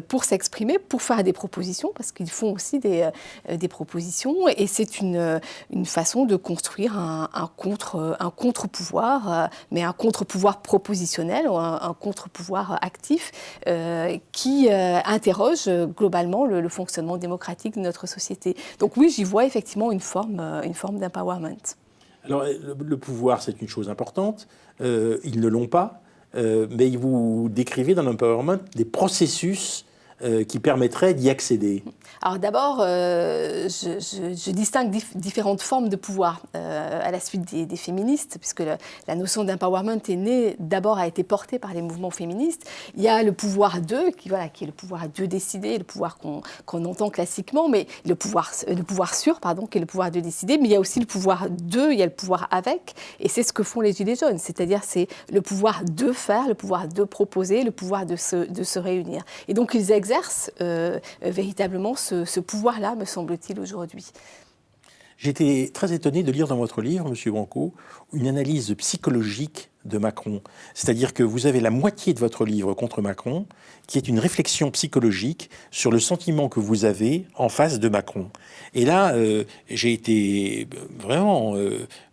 pour s'exprimer, pour faire des propositions, parce qu'ils font aussi des propositions. Et c'est une façon de construire un contre-pouvoir, mais un contre-pouvoir propositionnel, ou un contre-pouvoir actif, qui interroge globalement le fonctionnement démocratique de notre société. Donc oui, j'y vois effectivement une forme d'empowerment. Alors, le pouvoir, c'est une chose importante. Ils ne l'ont pas, mais vous décrivez dans l'empowerment des processus qui permettraient d'y accéder? Alors d'abord, je distingue différentes formes de pouvoir à la suite des féministes, puisque la notion d'empowerment est née, d'abord a été portée par les mouvements féministes. Il y a le pouvoir d'eux, qui est le pouvoir de décider, le pouvoir qu'on entend classiquement, mais le pouvoir sur, qui est le pouvoir de décider, mais il y a aussi le pouvoir de, il y a le pouvoir avec, et c'est ce que font les Gilets jaunes, c'est-à-dire c'est le pouvoir de faire, le pouvoir de proposer, le pouvoir de se réunir. Et donc ils exercent véritablement ce pouvoir-là, me semble-t-il, aujourd'hui. J'étais très étonné de lire dans votre livre, M. Branco, une analyse psychologique de Macron. C'est-à-dire que vous avez la moitié de votre livre contre Macron, qui est une réflexion psychologique sur le sentiment que vous avez en face de Macron. Et là, j'ai été vraiment...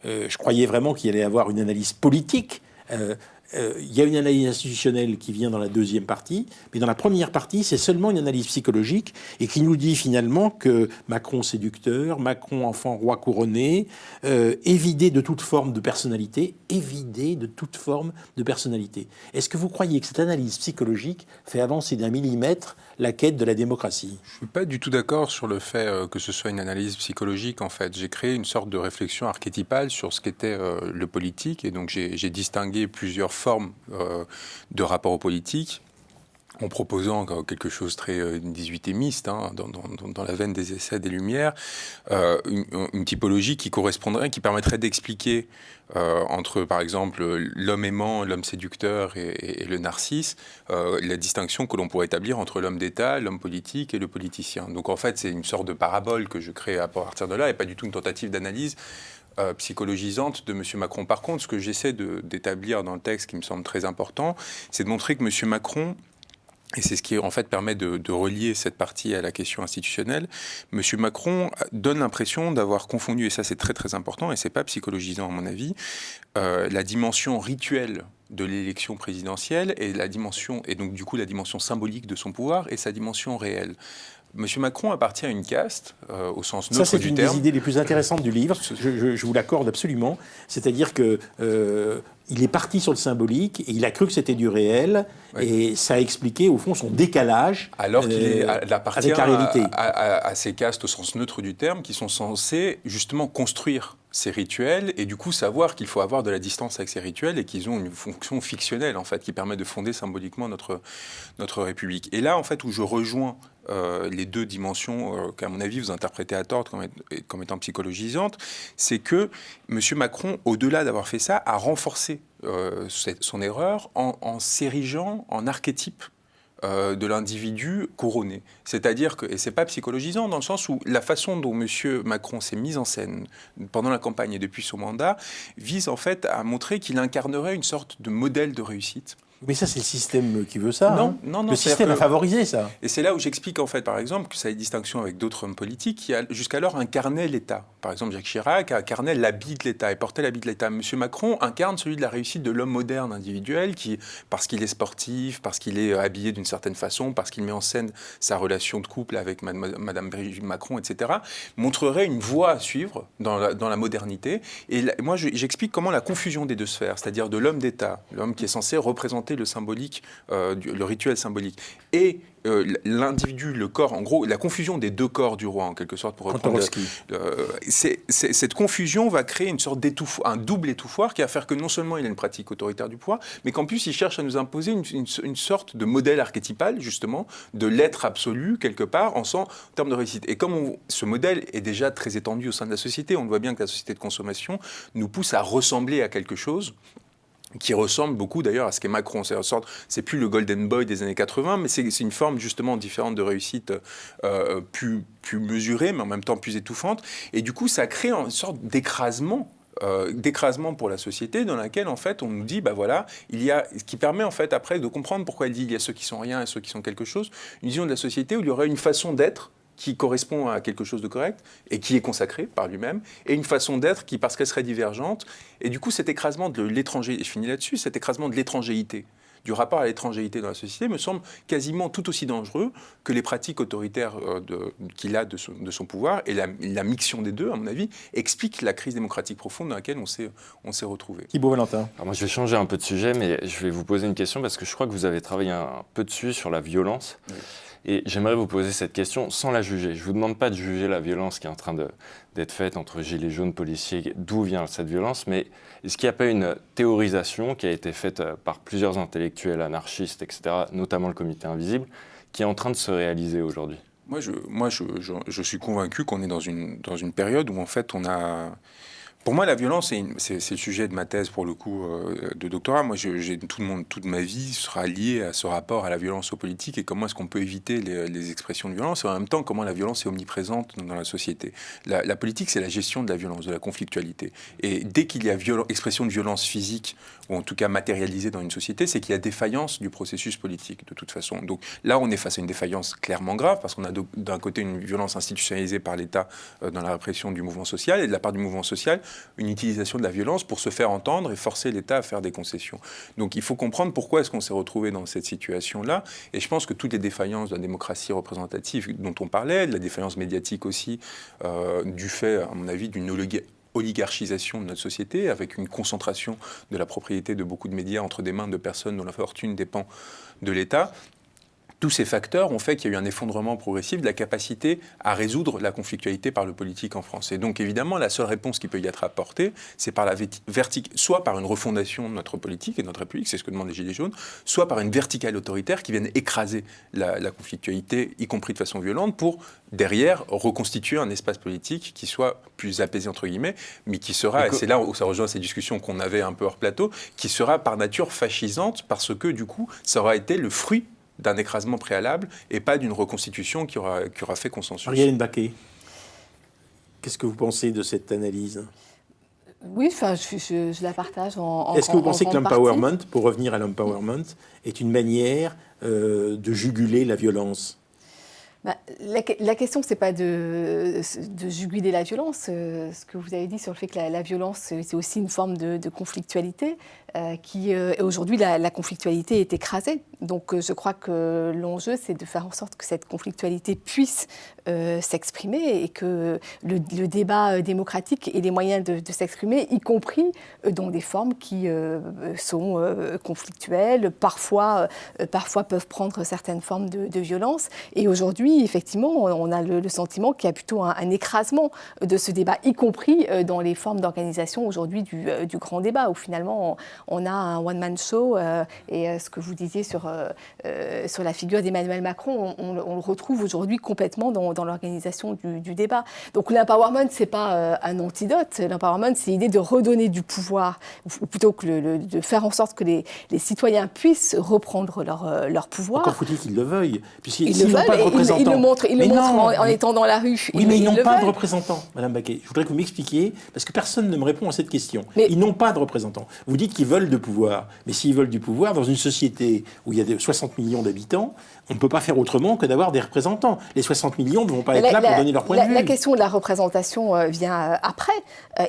je croyais vraiment qu'il allait y avoir une analyse politique. Il y a une analyse institutionnelle qui vient dans la deuxième partie, mais dans la première partie, c'est seulement une analyse psychologique et qui nous dit finalement que Macron séducteur, Macron enfant roi couronné, évidé de toute forme de personnalité, Est-ce que vous croyez que cette analyse psychologique fait avancer d'1 millimètre la quête de la démocratie? Je ne suis pas du tout d'accord sur le fait que ce soit une analyse psychologique, en fait. J'ai créé une sorte de réflexion archétypale sur ce qu'était le politique, et donc j'ai distingué plusieurs formes de rapport au politique, en proposant quelque chose très 18émiste, dans la veine des essais des Lumières, une typologie qui correspondrait, qui permettrait d'expliquer entre, par exemple, l'homme aimant, l'homme séducteur et le narcisse, la distinction que l'on pourrait établir entre l'homme d'État, l'homme politique et le politicien. Donc en fait, c'est une sorte de parabole que je crée à partir de là, et pas du tout une tentative d'analyse psychologisante de M. Macron. Par contre, ce que j'essaie d'établir dans le texte, qui me semble très important, c'est de montrer que M. Macron, et c'est ce qui en fait permet de relier cette partie à la question institutionnelle, M. Macron donne l'impression d'avoir confondu, et ça c'est très très important, et c'est pas psychologisant à mon avis, la dimension rituelle de l'élection présidentielle et donc du coup la dimension symbolique de son pouvoir et sa dimension réelle. M. Macron appartient à une caste, au sens neutre du terme. Ça, c'est une des idées les plus intéressantes du livre. Je vous l'accorde absolument. C'est-à-dire que il est parti sur le symbolique et il a cru que c'était du réel. Oui. Et ça a expliqué, au fond, son décalage alors qu'il appartient avec la réalité. À ces castes, au sens neutre du terme, qui sont censés justement construire ces rituels et du coup savoir qu'il faut avoir de la distance avec ces rituels et qu'ils ont une fonction fictionnelle, en fait, qui permet de fonder symboliquement notre République. Et là, en fait, où je rejoins les deux dimensions qu'à mon avis vous interprétez à tort comme étant psychologisantes, c'est que M. Macron, au-delà d'avoir fait ça, a renforcé son erreur en s'érigeant en archétype de l'individu couronné. C'est-à-dire que, et c'est pas psychologisant dans le sens où la façon dont M. Macron s'est mis en scène pendant la campagne et depuis son mandat vise en fait à montrer qu'il incarnerait une sorte de modèle de réussite. Mais ça, c'est le système qui veut ça. Non. Le système a favorisé ça. Et c'est là où j'explique, en fait, par exemple, que ça a une distinction avec d'autres hommes politiques qui, jusqu'alors, incarnaient l'État. Par exemple, Jacques Chirac incarnait l'habit de l'État et portait l'habit de l'État. M. Macron incarne celui de la réussite de l'homme moderne individuel qui, parce qu'il est sportif, parce qu'il est habillé d'une certaine façon, parce qu'il met en scène sa relation de couple avec Madame Brigitte Macron, etc., montrerait une voie à suivre dans la modernité. Et là, moi, j'explique comment la confusion des deux sphères, c'est-à-dire de l'homme d'État, l'homme qui est censé représenter le symbolique, le rituel symbolique, et l'individu, le corps, en gros, la confusion des deux corps du roi, en quelque sorte, pour reprendre... cette confusion va créer une sorte un double étouffoir qui va faire que non seulement il a une pratique autoritaire du pouvoir, mais qu'en plus il cherche à nous imposer une sorte de modèle archétypal, justement, de l'être absolu, quelque part, en termes de réussite. Et comme ce modèle est déjà très étendu au sein de la société, on voit bien que la société de consommation nous pousse à ressembler à quelque chose qui ressemble beaucoup d'ailleurs à ce qu'est Macron. C'est plus le Golden Boy des années 80, mais c'est une forme justement différente de réussite, plus mesurée, mais en même temps plus étouffante. Et du coup, ça crée une sorte d'écrasement pour la société dans laquelle en fait on nous dit voilà, il y a ce qui permet en fait après de comprendre pourquoi elle dit il y a ceux qui sont rien et ceux qui sont quelque chose, une vision de la société où il y aurait une façon d'être qui correspond à quelque chose de correct et qui est consacré par lui-même, et une façon d'être qui, parce qu'elle serait divergente, et du coup cet écrasement de l'étranger, et je finis là-dessus, cet écrasement de l'étrangéité, du rapport à l'étrangéité dans la société me semble quasiment tout aussi dangereux que les pratiques autoritaires qu'il a de son pouvoir, et la mixion des deux, à mon avis, explique la crise démocratique profonde dans laquelle on s'est retrouvé. Thibault Valentin. Alors moi je vais changer un peu de sujet, mais je vais vous poser une question parce que je crois que vous avez travaillé un peu dessus sur la violence. Oui. Et j'aimerais vous poser cette question sans la juger. Je ne vous demande pas de juger la violence qui est en train d'être faite entre gilets jaunes, policiers, d'où vient cette violence, mais est-ce qu'il n'y a pas une théorisation qui a été faite par plusieurs intellectuels anarchistes, etc., notamment le Comité Invisible, qui est en train de se réaliser aujourd'hui ? Moi, je suis convaincu qu'on est dans une période où, en fait, on a... Pour moi, la violence, c'est le sujet de ma thèse, pour le coup, de doctorat. Moi, toute ma vie sera liée à ce rapport à la violence aux politiques et comment est-ce qu'on peut éviter les expressions de violence et en même temps, comment la violence est omniprésente dans la société. La politique, c'est la gestion de la violence, de la conflictualité. Et dès qu'il y a expression de violence physique, ou en tout cas matérialisée dans une société, c'est qu'il y a défaillance du processus politique, de toute façon. Donc là, on est face à une défaillance clairement grave, parce qu'on a d'un côté une violence institutionnalisée par l'État dans la répression du mouvement social, et de la part du mouvement social, une utilisation de la violence pour se faire entendre et forcer l'État à faire des concessions. Donc il faut comprendre pourquoi est-ce qu'on s'est retrouvé dans cette situation-là. Et je pense que toutes les défaillances de la démocratie représentative dont on parlait, de la défaillance médiatique aussi, du fait, à mon avis, d'une oligarchisation de notre société, avec une concentration de la propriété de beaucoup de médias entre des mains de personnes dont la fortune dépend de l'État. Tous ces facteurs ont fait qu'il y a eu un effondrement progressif de la capacité à résoudre la conflictualité par le politique en France. Et donc, évidemment, la seule réponse qui peut y être apportée, c'est par soit par une refondation de notre politique et de notre République, c'est ce que demandent les Gilets jaunes, soit par une verticale autoritaire qui vienne écraser la conflictualité, y compris de façon violente, pour, derrière, reconstituer un espace politique qui soit plus apaisé, entre guillemets, mais qui sera, et c'est là où ça rejoint ces discussions qu'on avait un peu hors plateau, qui sera par nature fascisante, parce que, du coup, ça aura été le fruit d'un écrasement préalable et pas d'une reconstitution qui aura fait consensus. Marie-Hélène Baquet, qu'est-ce que vous pensez de cette analyse ? Oui, enfin, je la partage en Est-ce que vous pensez que grande l'empowerment, pour revenir à l'empowerment, est une manière de juguler la violence ? La question, ce n'est pas de juguler la violence. Ce que vous avez dit sur le fait que la violence, c'est aussi une forme de conflictualité. Aujourd'hui, la conflictualité est écrasée. Donc, je crois que l'enjeu, c'est de faire en sorte que cette conflictualité puisse s'exprimer et que le débat démocratique ait les moyens de s'exprimer, y compris dans des formes qui sont conflictuelles, parfois peuvent prendre certaines formes de violence. Et aujourd'hui, effectivement, on a le sentiment qu'il y a plutôt un écrasement de ce débat, y compris dans les formes d'organisation aujourd'hui du grand débat, où finalement on a un one-man show. Et ce que vous disiez sur la figure d'Emmanuel Macron, on le retrouve aujourd'hui complètement dans l'organisation du débat. Donc l'empowerment, ce n'est pas un antidote. L'empowerment, c'est l'idée de redonner du pouvoir, ou plutôt que de faire en sorte que les citoyens puissent reprendre leur pouvoir. Encore faut-il qu'ils le veuillent. Ils le veulent, ils le montrent en étant dans la rue. Oui, mais ils n'ont pas de représentants, Madame Baquet. Je voudrais que vous m'expliquiez, parce que personne ne me répond à cette question. Ils n'ont pas de représentants. Vous dites qu'ils veulent de pouvoir. Mais s'ils veulent du pouvoir, dans une société où il y a 60 millions d'habitants, on ne peut pas faire autrement que d'avoir des représentants. Les 60 millions ne vont pas être là pour donner leur point de vue. La question de la représentation vient après.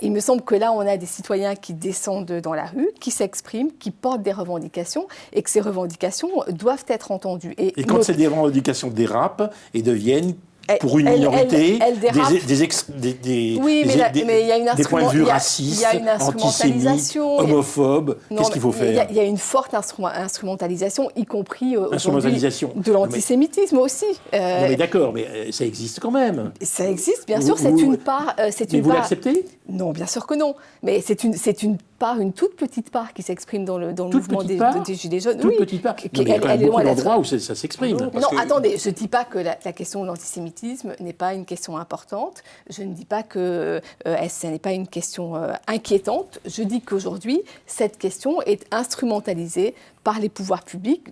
Il me semble que là, on a des citoyens qui descendent dans la rue, qui s'expriment, qui portent des revendications, et que ces revendications doivent être entendues. Et quand ces revendications dérapent et deviennent, pour une minorité, des points de vue racistes, antisémites, homophobes, qu'est-ce qu'il faut faire ? Il y a une forte instrumentalisation, y compris aujourd'hui de l'antisémitisme aussi. Non mais d'accord, mais ça existe quand même. Ça existe, bien sûr, c'est une part... Mais vous l'acceptez ? Non, bien sûr que non. Mais c'est une toute petite part qui s'exprime dans le mouvement des Gilets jaunes. Toute petite part. Il y a quand même beaucoup d'endroits où ça s'exprime. Non, attendez, je ne dis pas que la question de l'antisémitisme n'est pas une question importante. Je ne dis pas que ce n'est pas une question inquiétante. Je dis qu'aujourd'hui, cette question est instrumentalisée par les pouvoirs publics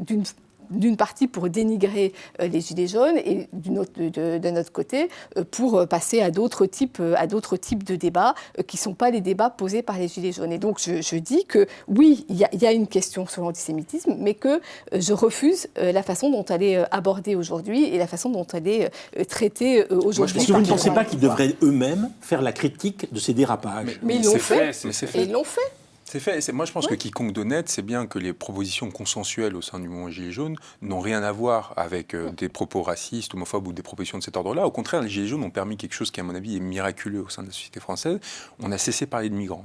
d'une partie pour dénigrer les Gilets jaunes et de notre côté pour passer à d'autres types de débats qui ne sont pas les débats posés par les Gilets jaunes. Et donc je dis que oui, il y a une question sur l'antisémitisme, mais que je refuse la façon dont elle est abordée aujourd'hui et la façon dont elle est traitée aujourd'hui. Est-ce que vous ne pensez pas qu'ils devraient eux-mêmes faire la critique de ces dérapages ? Mais ils l'ont fait. Et ils l'ont fait. C'est fait. Moi, je pense que quiconque d'honnête sait bien que les propositions consensuelles au sein du mouvement Gilets jaunes n'ont rien à voir avec des propos racistes, homophobes ou des propositions de cet ordre-là. Au contraire, les Gilets jaunes ont permis quelque chose qui, à mon avis, est miraculeux au sein de la société française. On a cessé de parler de migrants.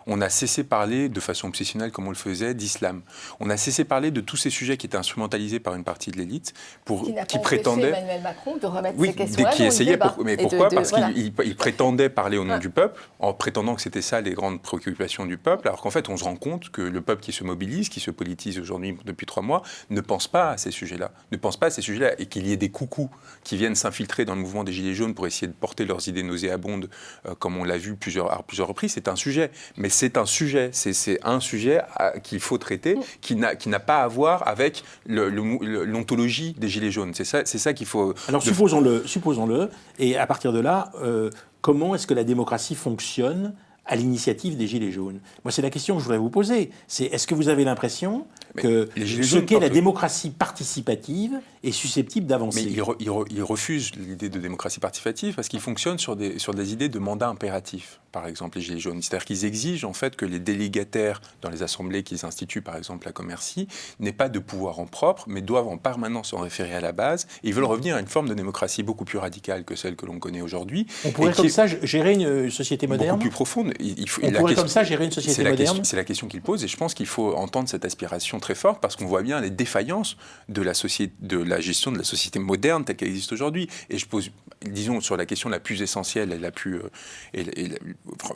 On a cessé de parler de façon obsessionnelle, comme on le faisait, d'islam. On a cessé de parler de tous ces sujets qui étaient instrumentalisés par une partie de l'élite qui prétendait Emmanuel Macron de remettre ces questions-là qui essayait. Mais pourquoi ? Parce qu'il prétendait parler au nom du peuple, en prétendant que c'était ça les grandes préoccupations du peuple, alors qu'en fait, on se rend compte que le peuple qui se mobilise, qui se politise aujourd'hui depuis 3 mois, ne pense pas à ces sujets-là. Et qu'il y ait des coucous qui viennent s'infiltrer dans le mouvement des Gilets jaunes pour essayer de porter leurs idées nauséabondes, comme on l'a vu à plusieurs reprises, c'est un sujet. Mais c'est un sujet qu'il faut traiter, qui n'a pas à voir avec l'ontologie des Gilets jaunes. C'est ça qu'il faut... Alors supposons-le, et à partir de là, comment est-ce que la démocratie fonctionne à l'initiative des Gilets jaunes? Moi, c'est la question que je voudrais vous poser. C'est est-ce que vous avez l'impression que ce qu'est la démocratie participative est susceptible d'avancer? Mais il refuse l'idée de démocratie participative parce qu'il fonctionne sur des idées de mandat impératif, par exemple, les Gilets jaunes. C'est-à-dire qu'ils exigent en fait que les délégataires dans les assemblées qu'ils instituent, par exemple à Commercy, n'aient pas de pouvoir en propre, mais doivent en permanence en référer à la base. Et ils veulent revenir à une forme de démocratie beaucoup plus radicale que celle que l'on connaît aujourd'hui. On pourrait comme ça gérer une société moderne? Beaucoup plus profonde. On pourrait comme ça gérer une société moderne? C'est la question qu'il pose, et je pense qu'il faut entendre cette aspiration très forte parce qu'on voit bien les défaillances de la gestion de la société moderne telle qu'elle existe aujourd'hui. Et je pose, disons, sur la question la plus essentielle et la plus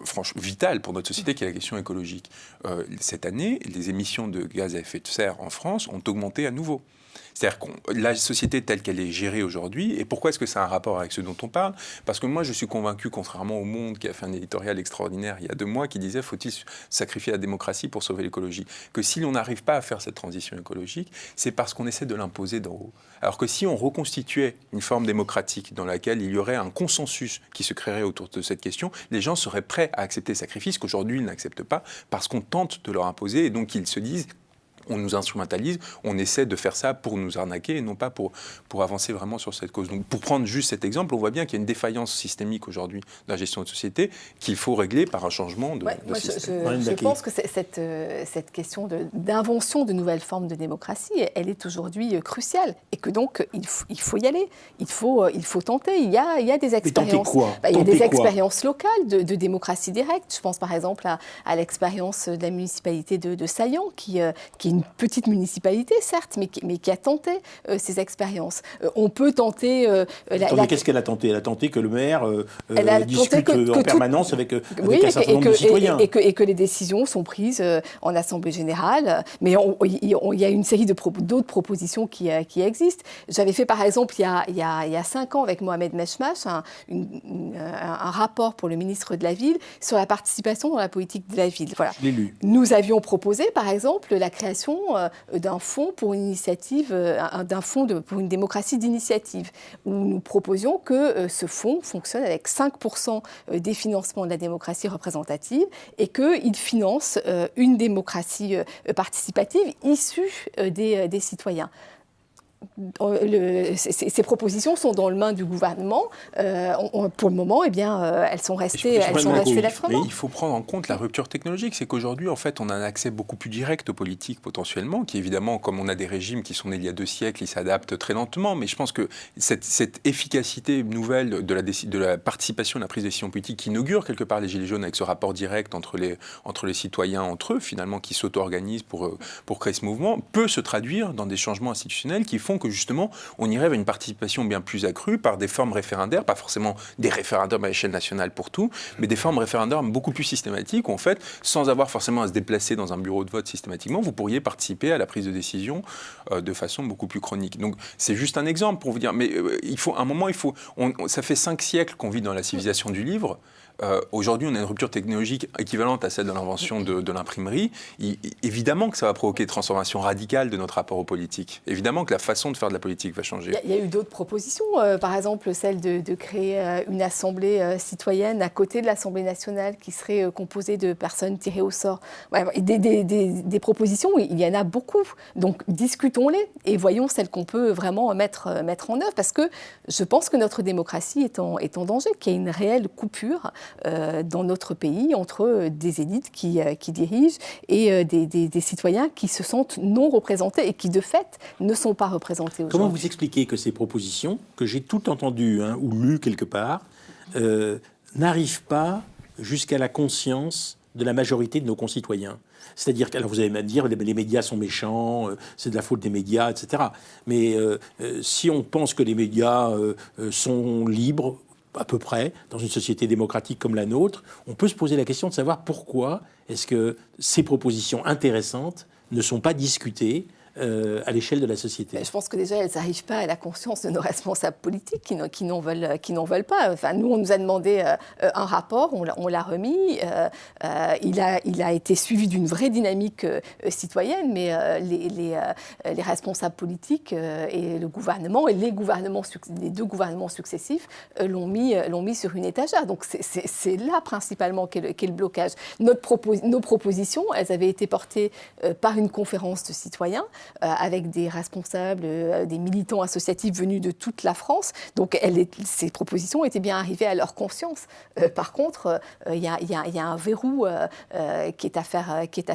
franchement vitale pour notre société, qui est la question écologique. Cette année, les émissions de gaz à effet de serre en France ont augmenté à nouveau. C'est-à-dire que la société telle qu'elle est gérée aujourd'hui, et pourquoi est-ce que ça a un rapport avec ce dont on parle? Parce que moi, je suis convaincu, contrairement au Monde, qui a fait un éditorial extraordinaire il y a 2 mois, qui disait « faut-il sacrifier la démocratie pour sauver l'écologie ?» Que si l'on n'arrive pas à faire cette transition écologique, c'est parce qu'on essaie de l'imposer d'en haut. Alors que si on reconstituait une forme démocratique dans laquelle il y aurait un consensus qui se créerait autour de cette question, les gens seraient prêts à accepter le sacrifice qu'aujourd'hui ils n'acceptent pas parce qu'on tente de leur imposer, et donc ils se disent... On nous instrumentalise, on essaie de faire ça pour nous arnaquer et non pas pour avancer vraiment sur cette cause. Donc pour prendre juste cet exemple, on voit bien qu'il y a une défaillance systémique aujourd'hui dans la gestion de société qu'il faut régler par un changement de système. Je pense que cette question d'invention de nouvelles formes de démocratie, elle est aujourd'hui cruciale et que donc il faut y aller, il faut tenter. Il y a des expériences. Mais tenter quoi? Il y a des expériences locales de démocratie directe. Je pense par exemple à l'expérience de la municipalité de Saillant qui est une petite municipalité, certes, mais qui a tenté ces expériences. On peut tenter... qu'est-ce qu'elle a tenté? Elle a tenté que le maire discute en permanence avec un certain nombre de citoyens. Et que les décisions sont prises en Assemblée générale. Mais il y a une série d'autres propositions qui existent. J'avais fait, par exemple, il y a 5 ans, avec Mohamed Meshmash, un rapport pour le ministre de la Ville sur la participation dans la politique de la ville. Voilà. Je l'ai lu. Nous avions proposé, par exemple, la création d'un fonds pour une initiative, pour une démocratie d'initiative, où nous proposions que ce fonds fonctionne avec 5% des financements de la démocratie représentative et qu'il finance une démocratie participative issue des citoyens. Ces propositions sont dans les mains du gouvernement. Pour le moment, elles sont restées lettres mortes. Mais il faut prendre en compte la rupture technologique. C'est qu'aujourd'hui, en fait, on a un accès beaucoup plus direct aux politiques potentiellement, qui évidemment, comme on a des régimes qui sont nés il y a 2 siècles, ils s'adaptent très lentement. Mais je pense que cette efficacité nouvelle de la participation, de la prise de décision politique, qui inaugure quelque part les Gilets jaunes avec ce rapport direct entre les citoyens entre eux, finalement, qui s'auto-organisent pour créer ce mouvement, peut se traduire dans des changements institutionnels qui font que justement, on y rêve à une participation bien plus accrue par des formes référendaires, pas forcément des référendums à l'échelle nationale pour tout, mais des formes référendaires beaucoup plus systématiques où en fait, sans avoir forcément à se déplacer dans un bureau de vote systématiquement, vous pourriez participer à la prise de décision de façon beaucoup plus chronique. Donc c'est juste un exemple pour vous dire, mais ça fait 5 siècles qu'on vit dans la civilisation du livre. Aujourd'hui, on a une rupture technologique équivalente à celle de l'invention de l'imprimerie. Évidemment que ça va provoquer des transformations radicales de notre rapport aux politiques. Évidemment que la façon de faire de la politique va changer. Il y a eu d'autres propositions, par exemple celle de créer une assemblée citoyenne à côté de l'Assemblée nationale qui serait composée de personnes tirées au sort. Ouais, des propositions, il y en a beaucoup. Donc discutons-les et voyons celles qu'on peut vraiment mettre en œuvre, parce que je pense que notre démocratie est en danger, qu'il y a une réelle coupure dans notre pays entre des élites qui dirigent et des citoyens qui se sentent non représentés et qui, de fait, ne sont pas représentés aujourd'hui. Comment vous expliquez que ces propositions, que j'ai toutes entendues ou lues quelque part, n'arrivent pas jusqu'à la conscience de la majorité de nos concitoyens. C'est-à-dire que, alors vous allez me dire, les médias sont méchants, c'est de la faute des médias, etc. Mais si on pense que les médias sont libres, à peu près, dans une société démocratique comme la nôtre, on peut se poser la question de savoir pourquoi est-ce que ces propositions intéressantes ne sont pas discutées à l'échelle de la société. Je pense que déjà, elles n'arrivent pas à la conscience de nos responsables politiques qui n'en veulent pas. Enfin, nous, on nous a demandé un rapport, on l'a remis. Il a été suivi d'une vraie dynamique citoyenne, mais les responsables politiques et le gouvernement, et les deux gouvernements successifs l'ont mis sur une étagère. Donc c'est là principalement qu'est le blocage. Nos propositions, elles avaient été portées par une conférence de citoyens, avec des responsables, des militants associatifs venus de toute la France. Donc ces propositions étaient bien arrivées à leur conscience. Par contre, il y a un verrou qui est à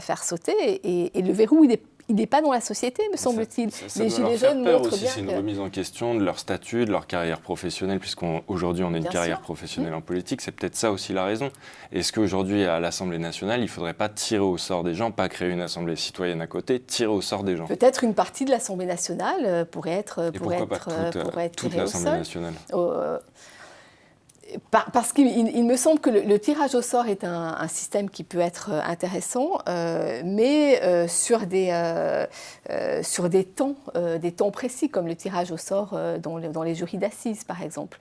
faire sauter. Et le verrou, il n'est pas dans la société, me semble-t-il. Les Gilets jaunes montrent aussi, bien c'est une remise en question de leur statut, de leur carrière professionnelle, puisqu'aujourd'hui on a une carrière professionnelle en politique. C'est peut-être ça aussi la raison. Est-ce qu'aujourd'hui, à l'Assemblée nationale, il ne faudrait pas tirer au sort des gens, pas créer une assemblée citoyenne à côté, tirer au sort des gens? Peut-être une partie de l'Assemblée nationale pourrait être toute l'Assemblée nationale? Parce qu'il me semble que le tirage au sort est un système qui peut être intéressant, mais sur des temps précis, comme le tirage au sort dans les jurys d'assises, par exemple.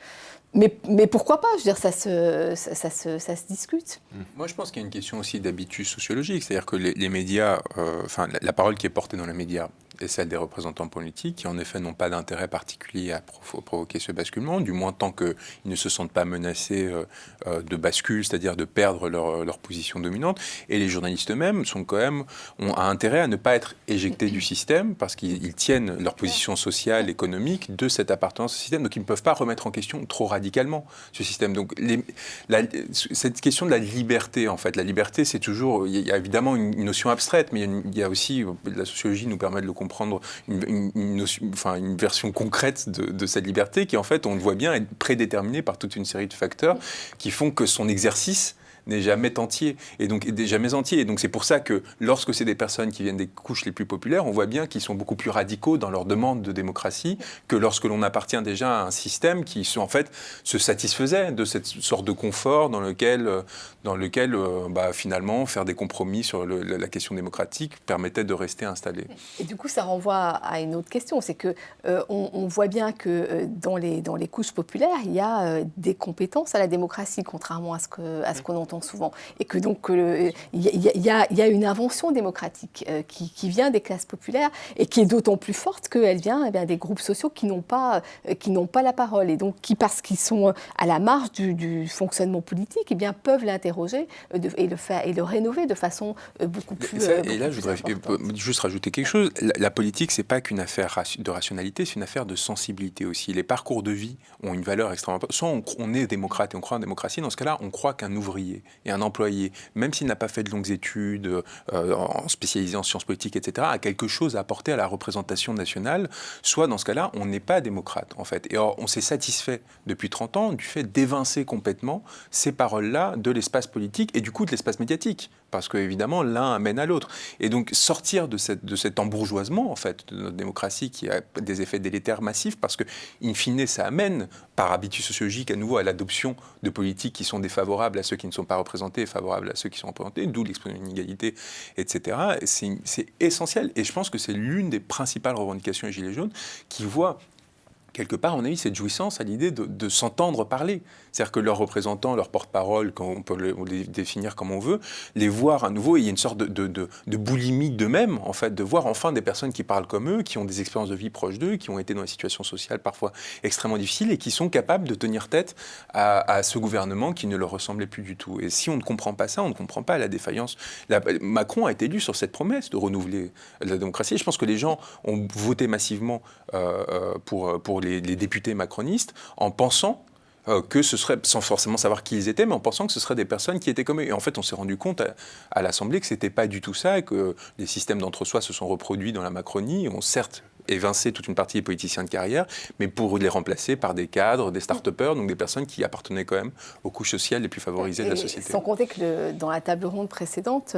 Mais pourquoi pas? Je veux dire, ça se discute. Moi, je pense qu'il y a une question aussi d'habitus sociologiques. C'est-à-dire que les médias, la parole qui est portée dans les médias est celle des représentants politiques qui, en effet, n'ont pas d'intérêt particulier à provoquer ce basculement, du moins tant qu'ils ne se sentent pas menacés de bascule, c'est-à-dire de perdre leur position dominante. Et les journalistes eux-mêmes ont intérêt à ne pas être éjectés du système parce qu'ils tiennent leur position sociale, économique de cette appartenance au système. Donc, ils ne peuvent pas remettre en question trop radicalement ce système. Donc, cette question de la liberté, en fait, la liberté, c'est toujours... Il y a évidemment une notion abstraite, mais il y a aussi... La sociologie nous permet de le comprendre, une version concrète de cette liberté qui, en fait, on le voit bien, est prédéterminée par toute une série de facteurs qui font que son exercice n'est jamais entier. Et donc c'est pour ça que lorsque c'est des personnes qui viennent des couches les plus populaires, on voit bien qu'ils sont beaucoup plus radicaux dans leur demande de démocratie que lorsque l'on appartient déjà à un système qui en fait se satisfaisait de cette sorte de confort dans lequel finalement faire des compromis sur la question démocratique permettait de rester installé. Et du coup, ça renvoie à une autre question, c'est que on voit bien que dans les couches populaires, il y a des compétences à la démocratie, contrairement à ce qu'on entend souvent, et que donc il y a une invention démocratique qui vient des classes populaires et qui est d'autant plus forte qu'elle vient des groupes sociaux qui n'ont pas la parole et donc parce qu'ils sont à la marge du fonctionnement politique, peuvent l'interroger et le rénover de façon beaucoup plus. Et là, je voudrais juste rajouter quelque chose. La politique, c'est pas qu'une affaire de rationalité, c'est une affaire de sensibilité aussi. Les parcours de vie ont une valeur extrêmement importante. Soit on est démocrate et on croit en démocratie, dans ce cas-là, on croit qu'un ouvrier et un employé, même s'il n'a pas fait de longues études, spécialisé en sciences politiques, etc., a quelque chose à apporter à la représentation nationale, soit dans ce cas-là, on n'est pas démocrate, en fait. Et or, on s'est satisfait depuis 30 ans du fait d'évincer complètement ces paroles-là de l'espace politique et du coup de l'espace médiatique, parce qu'évidemment, l'un amène à l'autre. Et donc, sortir de cet embourgeoisement, en fait, de notre démocratie qui a des effets délétères massifs, parce que, in fine, ça amène, par habitus sociologique, à nouveau à l'adoption de politiques qui sont défavorables à ceux qui ne sont pas représentés et favorables à ceux qui sont représentés, d'où l'expression d'inégalité, etc. C'est essentiel. Et je pense que c'est l'une des principales revendications des Gilets jaunes qui voient quelque part, on a eu cette jouissance à l'idée de s'entendre parler. C'est-à-dire que leurs représentants, leurs porte-parole, on peut les définir comme on veut, les voir à nouveau, et il y a une sorte de boulimie d'eux-mêmes, en fait, de voir enfin des personnes qui parlent comme eux, qui ont des expériences de vie proches d'eux, qui ont été dans des situations sociales parfois extrêmement difficiles et qui sont capables de tenir tête à ce gouvernement qui ne leur ressemblait plus du tout. Et si on ne comprend pas ça, on ne comprend pas la défaillance. Macron a été élu sur cette promesse de renouveler la démocratie. Et je pense que les gens ont voté massivement pour les députés macronistes en pensant que ce serait, sans forcément savoir qui ils étaient, mais en pensant que ce seraient des personnes qui étaient comme eux. Et en fait, on s'est rendu compte à l'Assemblée que ce n'était pas du tout ça, et que les systèmes d'entre-soi se sont reproduits dans la Macronie, ont certes évincer toute une partie des politiciens de carrière, mais pour les remplacer par des cadres, des start-upers, donc des personnes qui appartenaient quand même aux couches sociales les plus favorisées de la société. Sans compter que dans la table ronde précédente,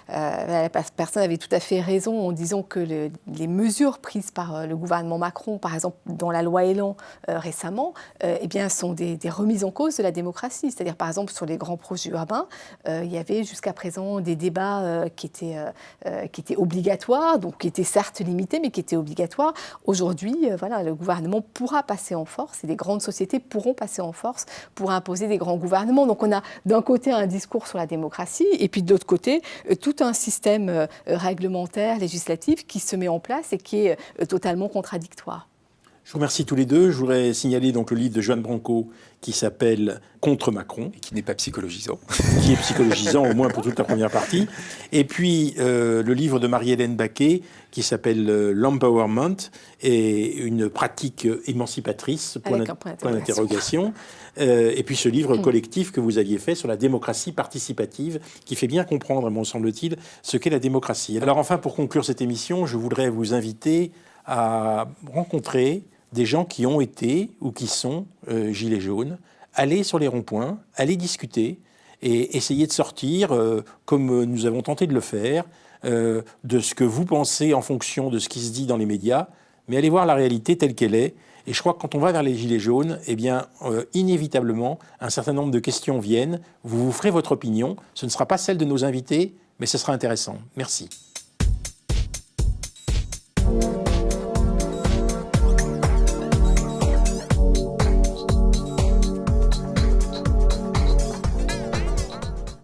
la personne avait tout à fait raison en disant que les mesures prises par le gouvernement Macron, par exemple dans la loi Elan récemment, eh bien, sont des remises en cause de la démocratie. C'est-à-dire, par exemple, sur les grands projets urbains, il y avait jusqu'à présent des débats qui étaient obligatoires, donc qui étaient certes limités, mais qui étaient obligatoires. Aujourd'hui, voilà, le gouvernement pourra passer en force et les grandes sociétés pourront passer en force pour imposer des grands gouvernements. Donc on a d'un côté un discours sur la démocratie et puis de l'autre côté tout un système réglementaire, législatif qui se met en place et qui est totalement contradictoire. Je vous remercie tous les deux. Je voudrais signaler donc le livre de Joanne Branco qui s'appelle « Contre Macron ». Et qui n'est pas psychologisant. Qui est psychologisant, au moins pour toute la première partie. Et puis le livre de Marie-Hélène Baquet qui s'appelle « L'Empowerment » et une pratique émancipatrice, point d'interrogation. Et puis ce livre collectif que vous aviez fait sur la démocratie participative qui fait bien comprendre, me semble-t-il, ce qu'est la démocratie. Alors enfin, pour conclure cette émission, je voudrais vous inviter à rencontrer des gens qui ont été ou qui sont gilets jaunes, aller sur les ronds-points, aller discuter et essayer de sortir, comme nous avons tenté de le faire, de ce que vous pensez en fonction de ce qui se dit dans les médias, mais aller voir la réalité telle qu'elle est. Et je crois que quand on va vers les gilets jaunes, eh bien, inévitablement, un certain nombre de questions viennent, vous vous ferez votre opinion, ce ne sera pas celle de nos invités, mais ce sera intéressant. Merci.